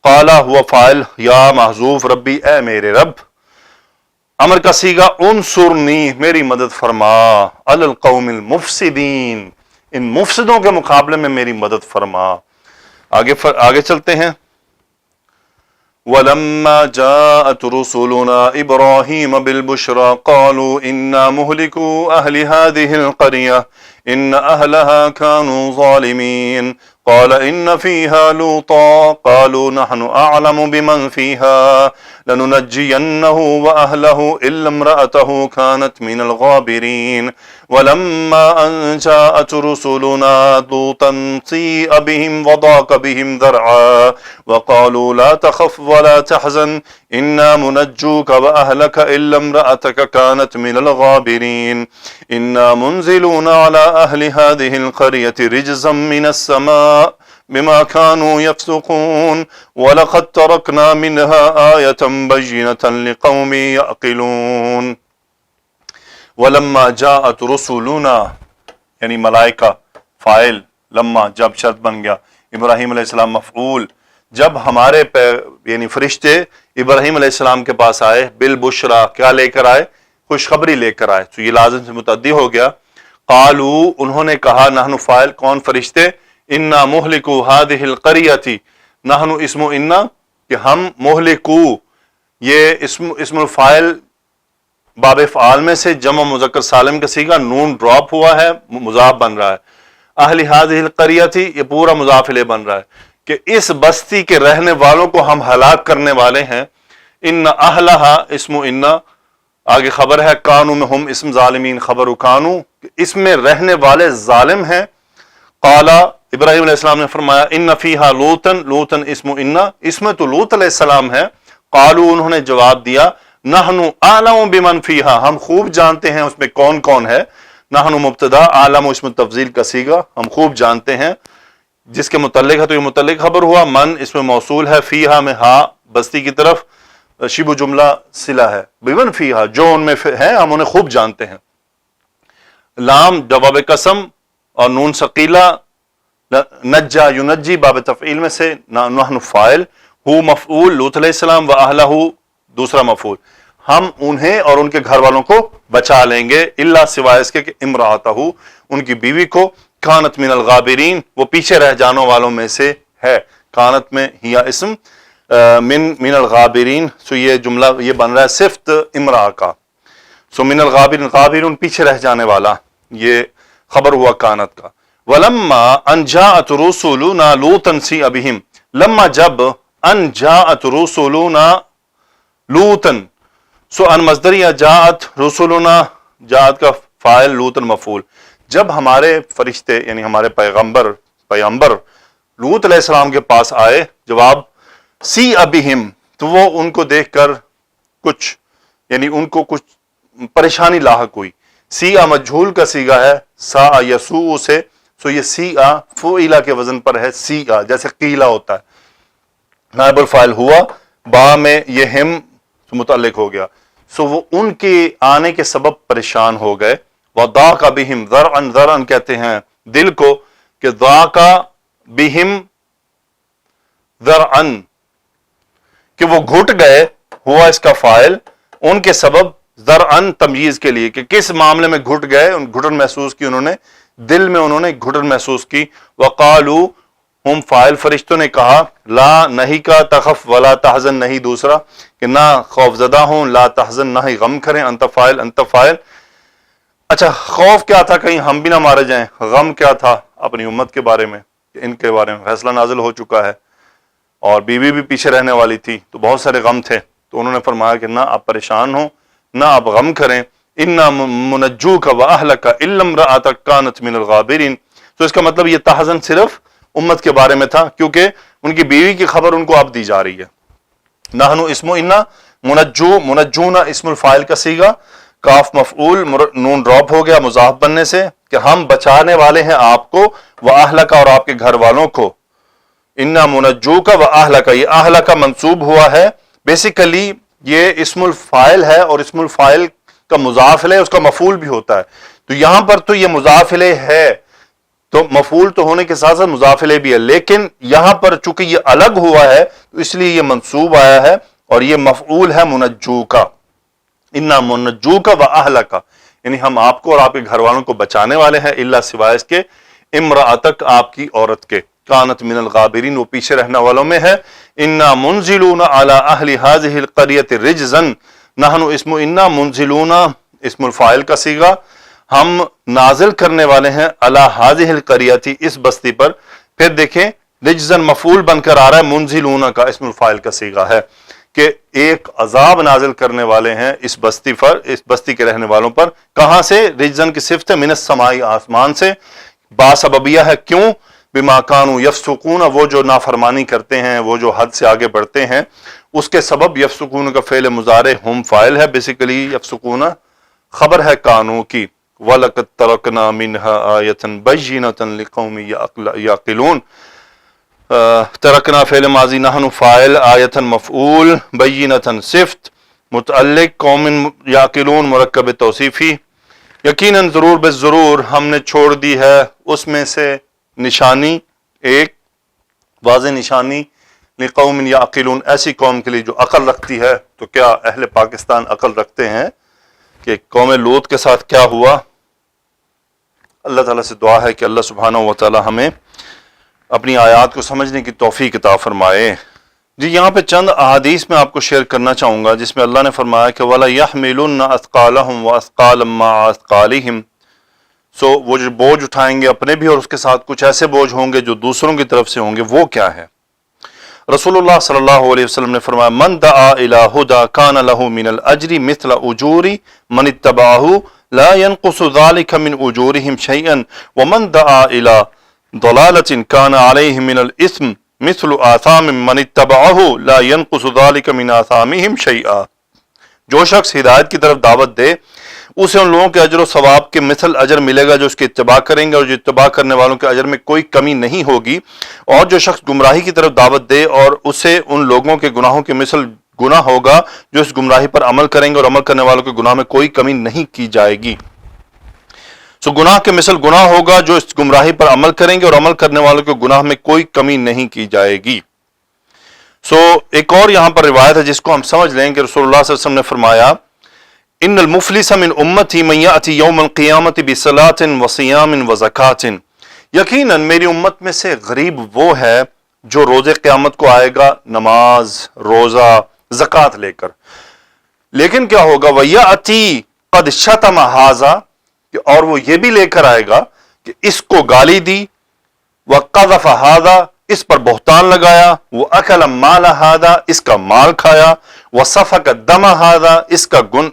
قال ہوا فاعل، یا محذوف، ربی اے میرے رب، امر کا صیغہ انصرنی میری مدد فرما، علی القوم المفسدین ان مفسدوں کے مقابلے میں میری مدد فرما۔ آگے چلتے ہیں۔ وَلَمَّا جَاءَتْ رُسُلُنَا إِبْرَاهِيمَ بِالْبُشْرَى قَالُوا إِنَّا مُهْلِكُو أَهْلِ هَذِهِ الْقَرْيَةِ إِنَّ أَهْلَهَا كَانُوا ظَالِمِينَ قَالَ إِنَّ فِيهَا لُوطًا قَالُوا نَحْنُ أَعْلَمُ بِمَنْ فِيهَا لَنُنَجِّيَنَّهُ وَأَهْلَهُ إِلَّا امْرَأَتَهُ كَانَتْ مِنَ الْغَابِرِينَ ولما ان جاءت رسلنا لوطا سيء بهم وضاق بهم ذرعا وقالوا لا تخف ولا تحزن انا منجوك واهلك الا امرأتك كانت من الغابرين انا منزلون على اهل هذه القرية رجزا من السماء بما كانوا يفسقون ولقد تركنا منها آية بينة لقوم يعقلون ولما جاءت رسولنا یعنی ملائکہ فاعل، لما جب شرط بن گیا، ابراہیم علیہ السلام مفعول، جب ہمارے یعنی فرشتے ابراہیم علیہ السلام کے پاس آئے بالبشرا، کیا لے کر آئے؟ خوشخبری لے کر آئے، تو یہ لازم سے متعدی ہو گیا. قالو، انہوں نے کہا، نحن فاعل، کون؟ فرشتے، انا مہلکو ہذہ القریۃ، نحن اسم انا، کہ ہم مہلکو، یہ اسم الفاعل باب افعال میں سے جمع مذکر سالم کا صیغہ، نون ڈراپ ہوا ہے، مضاف بن رہا ہے. اہل ہذہ القریۃ، یہ پورا مضاف الیہ بن رہا ہے کہ اس بستی کے رہنے والوں کو ہم ہلاک کرنے والے ہیں. ان اہلہا اسم انا، آگے خبر ہے، کانو میں ہم اسم ظالمین، خبر کانو، اس میں رہنے والے ظالم ہیں. قالا، ابراہیم علیہ السلام نے فرمایا، ان فیہا لوطن، لوطن اسم انا، اس میں تو لوط علیہ السلام ہے. قالو، انہوں نے جواب دیا، نحن اعلم بمن فیہا، ہم خوب جانتے ہیں اس میں کون کون ہے. نحن مبتدا، عالم اسم تفضیل کا صیغہ، ہم خوب جانتے ہیں. جس کے متعلق ہے تو یہ متعلق خبر ہوا، من اس میں موصول ہے، فیہا میں ہا بستی کی طرف شبہ جملہ صلہ ہے، بمن فیہا، جو ان میں ہیں ہم انہیں خوب جانتے ہیں. لام جواب قسم اور نون ثقیلہ، نجا ینجی باب تفعیل میں سے، نحن فاعل، ہو مفعول، لوط علیہ السلام، و اہلہ دوسرا مفعول، ہم انہیں اور ان کے گھر والوں کو بچا لیں گے، الا سوائے اس کے کہ امرأتہ، ان کی بیوی کو، کانت من الغابرین، وہ پیچھے رہ جانوں والوں میں سے ہے. کانت میں ہیا اسم، من الغابرین، سو یہ جملہ یہ بن رہا ہے صفت امرأہ کا. سو من الغابرین، غابرون پیچھے رہ جانے والا، یہ خبر ہوا کانت کا. ولما ان جاءت رسلنا لوطا سیء بهم، لما جب ان جاءت رسلنا لوطا، سو ان مصدریہ، جاءت رسلنا، جاءت کا فاعل، لوطا مفعول. جب ہمارے فرشتے یعنی ہمارے پیغمبر لوط علیہ السلام کے پاس آئے، جواب سیء بہم، تو وہ ان کو دیکھ کر کچھ یعنی ان کو کچھ پریشانی لاحق ہوئی. سیء مجھول کا صیغہ ہے، ساء یسوء سے، سو یہ سیء فعیلہ کے وزن پر ہے، سیء جیسے قیلہ ہوتا ہے، نائب الفاعل ہوا، با میں یہ ہم متعلق ہو گیا. سو وہ ان کے آنے کے سبب پریشان ہو گئے. وضاق بہم ذرعا، ذرعا کہتے ہیں دل کو، کہ ضاق بہم ذرعا، کہ وہ گھٹ گئے، ہوا اس کا فاعل، ان کے سبب، ذرعا تمییز کے لیے کہ کس معاملے میں گھٹ گئے، گھٹن محسوس کی انہوں نے، دل میں انہوں نے گھٹن محسوس کی. وقالو، ہم فاعل، فرشتوں نے کہا، لا نہیں کا، تخف ولا تحزن نہیں دوسرا، کہ نہ خوف زدہ ہوں، لا تحزن نہ ہی غم کریں، انت فاعل، انت فاعل. اچھا، خوف کیا تھا کہیں ہم بھی نہ مارے جائیں، غم کیا تھا اپنی امت کے بارے میں، کہ ان کے بارے میں فیصلہ نازل ہو چکا ہے اور بیوی بھی پیچھے رہنے والی تھی، تو بہت سارے غم تھے. تو انہوں نے فرمایا کہ نہ آپ پریشان ہوں، نہ آپ غم کریں، انا منجوک و اہلک الا امرأتک کانت من الغابرین. تو اس کا مطلب یہ تحزن صرف امت کے بارے میں تھا، کیونکہ ان کی بیوی کی خبر ان کو اب دی جا رہی ہے. نحن اسم انا، منجو، منجونا اسم الفاعل کا صیغہ، کاف مفعول، نون ڈراپ ہو گیا مضاف بننے سے، کہ ہم بچانے والے ہیں آپ کو، و اہلک، اور آپ کے گھر والوں کو. انا منجوک و اہلک، یہ اہلک منصوب ہوا ہے، بیسیکلی یہ اسم الفاعل ہے، اور اسم الفاعل کا مضاف الیہ اس کا مفعول بھی ہوتا ہے. تو یہاں پر تو یہ مضاف الیہ ہے، تو مفعول تو ہونے کے ساتھ ساتھ مضاف الیہ بھی ہے، لیکن یہاں پر چونکہ یہ الگ ہوا ہے تو اس لیے یہ منصوب آیا ہے، اور یہ مفعول ہے منجوکا. انا منجوکا و اہلکا، یعنی ہم آپ کو اور آپ کے گھر والوں کو بچانے والے ہیں، الا سوائے اس کے، امرأتک، آپ کی عورت کے، کانت من الغابرین، وہ پیچھے رہنے والوں میں ہے. انا منزلون علی اہل ہذہ القریۃ رجزا، نحن اسم انا، منزلون اسم الفاعل کا صیغہ، ہم نازل کرنے والے ہیں، علی ہذہ القریۃ، اس بستی پر. پھر دیکھیں رجزا مفعول بن کر آ رہا ہے، منزلون کا اسم الفاعل کا صیغہ ہے، کہ ایک عذاب نازل کرنے والے ہیں اس بستی پر، اس بستی کے رہنے والوں پر. کہاں سے؟ رجزن کی صفت ہے، من السماء، آسمان سے. باسببیہ ہے، کیوں؟ بما کانوا یفسقون، وہ جو نافرمانی کرتے ہیں، وہ جو حد سے آگے بڑھتے ہیں، اس کے سبب. یفسقون کا فعل مضارع ہم فاعل ہے، بیسیکلی یفسقون خبر ہے کانو کی. وَلَقَدْ تَرَكْنَا مِنْهَا آیَةً بَيِّنَةً لِقَوْمٍ یعقلون. ترکنا فعل ماضی، نحن فاعل، آیتاً مفعول، بینتاً صفت، متعلق قوم یعقلون مرکب توصیفی. یقیناً ضرور بالضرور ہم نے چھوڑ دی ہے اس میں سے نشانی، ایک واضح نشانی، لقوم یعقلون، ایسی قوم کے لیے جو عقل رکھتی ہے. تو کیا اہل پاکستان عقل رکھتے ہیں کہ قوم لوط کے ساتھ کیا ہوا؟ اللہ تعالیٰ سے دعا ہے کہ اللہ سبحانہ و تعالیٰ ہمیں اپنی آیات کو سمجھنے کی توفیق عطا فرمائے. جی یہاں پہ چند احادیث میں آپ کو شیئر کرنا چاہوں گا جس میں اللہ نے فرمایا کہ وَلَا يَحْمِلُنَّ أَثْقَالَهُمْ وَأَثْقَالًا مَّعَ أَثْقَالِهِمْ. سو وہ جو بوجھ اٹھائیں گے اپنے بھی، اور اس کے ساتھ کچھ ایسے بوجھ ہوں گے جو دوسروں کی طرف سے ہوں گے. وہ کیا ہے؟ رسول اللہ صلی اللہ علیہ وسلم نے فرمایا من دعا الى ہدی کان له من الاجر مثل اجور من اتبعه لا ينقص ذلك من اجورهم شيئا ومن دعا الى ضلالة كان عليه من الاثم مثل آثام من اتبعه لا ينقص ذلك من آثامهم شيئا. جو شخص ہدایت کی طرف دعوت دے اسے ان لوگوں کے اجر و ثواب کے مثل اجر ملے گا جو اس کی اتباع کریں گے، اور جو اتباع کرنے والوں کے اجر میں کوئی کمی نہیں ہوگی. اور جو شخص گمراہی کی طرف دعوت دے اور اسے ان لوگوں کے گناہوں کے مثل گناہ ہوگا جو اس گمراہی پر عمل کریں گے، اور عمل کرنے والوں کے گناہ میں کوئی کمی نہیں کی جائے گی. سو گناہ کے مثل گناہ ہوگا جو اس گمراہی پر عمل کریں گے، اور عمل کرنے والوں کے گناہ میں کوئی کمی نہیں کی جائے گی. سو ایک اور یہاں پر روایت ہے جس کو ہم سمجھ لیں کہ رسول اللہ صلی اللہ علیہ وسلم نے فرمایا ان المفلس من امتی من یاتی یوم القیامت بصلاۃ وصیام وزکات. یقیناً میری امت میں سے غریب وہ ہے جو روز قیامت کو آئے گا نماز، روزہ، زکوٰۃ لے کر. لیکن کیا ہوگا؟ وَيَأْتِي قَدْ شَتَمَ هَذَا، اور وہ یہ بھی لے کر آئے گا کہ اس کو گالی دی، وَقَذَفَ هَذَا، اس پر بہتان لگایا، وَأَكَلَ مَالَ هَذَا، اس کا مال کھایا، وَسَفَكَ دَمَ هَذَا،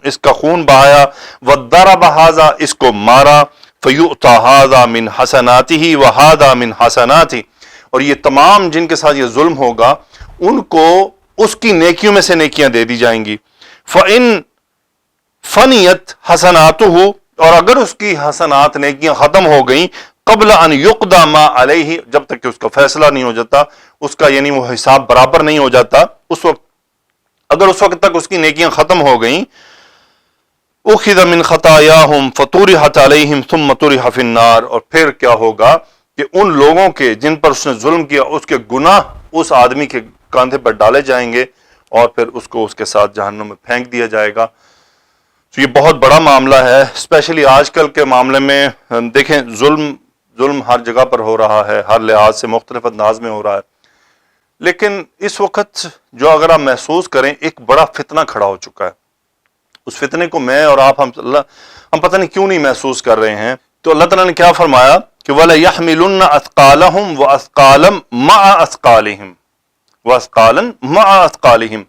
اس کا خون بہایا، وَضَرَبَ هَذَا، اس کو مارا، فَيُؤْتَى هَذَا مِنْ حَسَنَاتِهِ وَهَذَا مِنْ حَسَنَاتِهِ. اور یہ تمام جن کے ساتھ یہ ظلم ہوگا ان کو اس کی نیکیوں میں سے نیکیاں دے دی جائیں گی. فَإِنْ فَنِيَتْ حَسَنَاتُهُ، اور اگر اس کی حسنات نیکیاں ختم ہو گئیں قبل ان یقضى ما علیہ، جب تک کہ اس کا فیصلہ نہیں ہو جاتا، اس کا یعنی وہ حساب برابر نہیں ہو جاتا، اس وقت اگر اس وقت تک اس کی نیکیاں ختم ہو گئیں اخذ من خطاياهم فطرحت علیہم ثم طرح فی النار. اور پھر کیا ہوگا کہ ان لوگوں کے جن پر اس نے ظلم کیا اس کے گناہ اس آدمی کے کاندھے پر ڈالے جائیں گے اور پھر اس کو اس کے ساتھ جہنم میں پھینک دیا جائے گا. تو یہ بہت بڑا معاملہ ہے، اسپیشلی آج کل کے معاملے میں. دیکھیں ظلم ہر جگہ پر ہو رہا ہے، ہر لحاظ سے مختلف انداز میں ہو رہا ہے. لیکن اس وقت جو اگر آپ محسوس کریں ایک بڑا فتنہ کھڑا ہو چکا ہے، اس فتنے کو میں اور آپ ہم پتہ نہیں کیوں نہیں محسوس کر رہے ہیں. تو اللہ تعالیٰ نے کیا فرمایا کہ وَلَا يَحْمِلُنَّ أَثْقَالَهُمْ وَأَثْقَالًا مَعَ أَثْقَالِهِمْ وَأَثْقَالًا مَعَ أَثْقَالِهِمْ.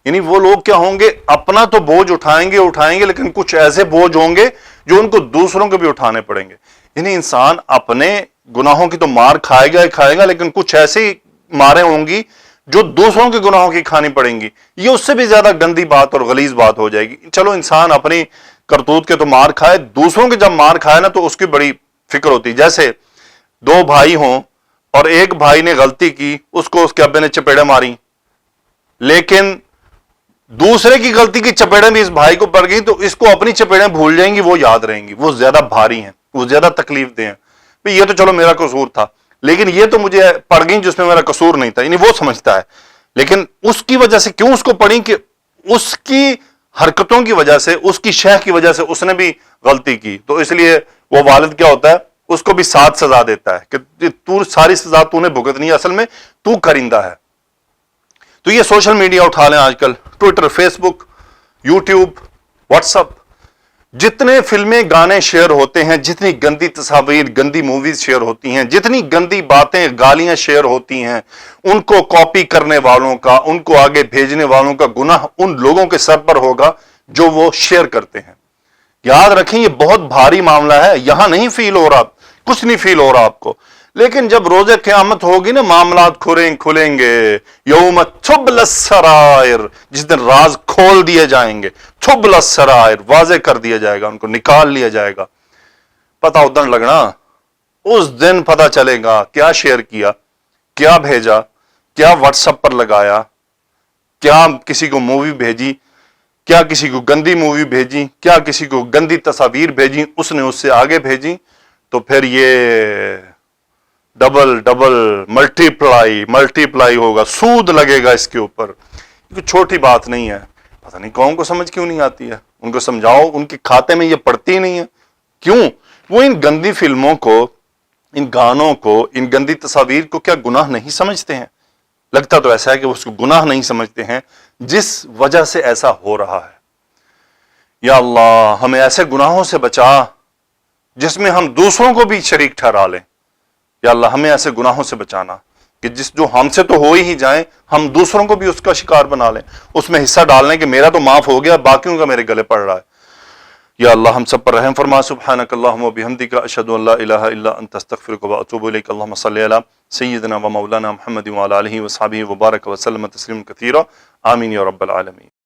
یعنی وہ لوگ کیا ہوں گے؟ اپنا تو بوجھ اٹھائیں گے لیکن کچھ ایسے بوجھ ہوں گے جو ان کو دوسروں کے بھی اٹھانے پڑیں گے. یعنی انسان اپنے گناہوں کی تو مار کھائے گا لیکن کچھ ایسی ماریں ہوں گی جو دوسروں کے گناہوں کی کھانی پڑیں گی. یہ اس سے بھی زیادہ گندی بات اور غلیظ بات ہو جائے گی. چلو انسان اپنی کرتوت کے تو مار کھائے، دوسروں کے جب مار کھائے نا تو اس کی بڑی فکر ہوتی. جیسے دو بھائی ہوں اور ایک بھائی نے غلطی کی، اس کو اس کے ابے نے چپیڑیں ماری، لیکن دوسرے کی غلطی کی چپیڑیں بھی اس بھائی کو پڑ گئی تو اس کو اپنی چپیڑیں بھول جائیں گی، وہ یاد رہیں گی، وہ زیادہ بھاری ہیں، وہ زیادہ تکلیف دہ ہیں. یہ تو چلو میرا قصور تھا لیکن یہ تو مجھے پڑ گئی جس میں میرا قصور نہیں تھا. یعنی وہ سمجھتا ہے لیکن اس کی وجہ سے کیوں اس کو پڑی کہ اس کی حرکتوں کی وجہ سے، اس کی شہ کی وجہ سے اس نے بھی غلطی کی. تو اس لیے وہ والد کیا ہوتا ہے، اس کو بھی ساتھ سزا دیتا ہے کہ تو ساری سزا تو نے بھگتنی ہے، اصل میں تو کرندہ ہے. تو یہ سوشل میڈیا اٹھا لیں، آج کل ٹویٹر، فیس بک، یوٹیوب، واٹس اپ، جتنے فلمیں گانے شیئر ہوتے ہیں، جتنی گندی تصاویر گندی موویز شیئر ہوتی ہیں، جتنی گندی باتیں گالیاں شیئر ہوتی ہیں، ان کو کاپی کرنے والوں کا، ان کو آگے بھیجنے والوں کا گناہ ان لوگوں کے سر پر ہوگا جو وہ شیئر کرتے ہیں۔ یاد رکھیں یہ بہت بھاری معاملہ ہے، یہاں نہیں فیل ہو رہا، کچھ نہیں فیل ہو رہا آپ کو، لیکن جب روز قیامت ہوگی نا معاملات کھلیں گے، یوم تبل السرائر، جس دن راز کھول دیے جائیں گے، تبل السرائر واضح کر دیا جائے گا، ان کو نکال لیا جائے گا، پتہ ادھر لگنا، اس دن پتہ چلے گا کیا شیئر کیا، کیا بھیجا، کیا واٹس ایپ پر لگایا، کیا کسی کو مووی بھیجی، کیا کسی کو گندی مووی بھیجی، کیا کسی کو گندی تصاویر بھیجی، اس نے اس سے آگے بھیجی، تو پھر یہ ڈبل ڈبل ملٹی پلائی ہوگا، سود لگے گا اس کے اوپر۔ کوئی چھوٹی بات نہیں ہے، پتہ نہیں قوم کو سمجھ کیوں نہیں آتی ہے، ان کو سمجھاؤ، ان کے کھاتے میں یہ پڑتی نہیں ہے، کیوں؟ وہ ان گندی فلموں کو، ان گانوں کو، ان گندی تصاویر کو کیا گناہ نہیں سمجھتے ہیں؟ لگتا تو ایسا ہے کہ وہ اس کو گناہ نہیں سمجھتے ہیں، جس وجہ سے ایسا ہو رہا ہے۔ یا اللہ ہمیں ایسے گناہوں سے بچا جس میں ہم دوسروں کو بھی شریک ٹھہرا لیں۔ یا اللہ ہمیں ایسے گناہوں سے بچانا کہ جو ہم سے تو ہو ہی جائیں، ہم دوسروں کو بھی اس کا شکار بنا لیں، اس میں حصہ ڈال لیں کہ میرا تو معاف ہو گیا، باقیوں کا میرے گلے پڑ رہا ہے۔ یا اللہ ہم سب پر رحم فرما، سبحانک اللہم و بحمدک، اشہد ان لا الہ الا انت، استغفرک و اتوب الیک۔ اللہم صلی علی سیدنا و مولانا محمد وعلی آلہ وصحبہ وبارک وسلم تسلیما کثیرا، آمین یا رب العالمین۔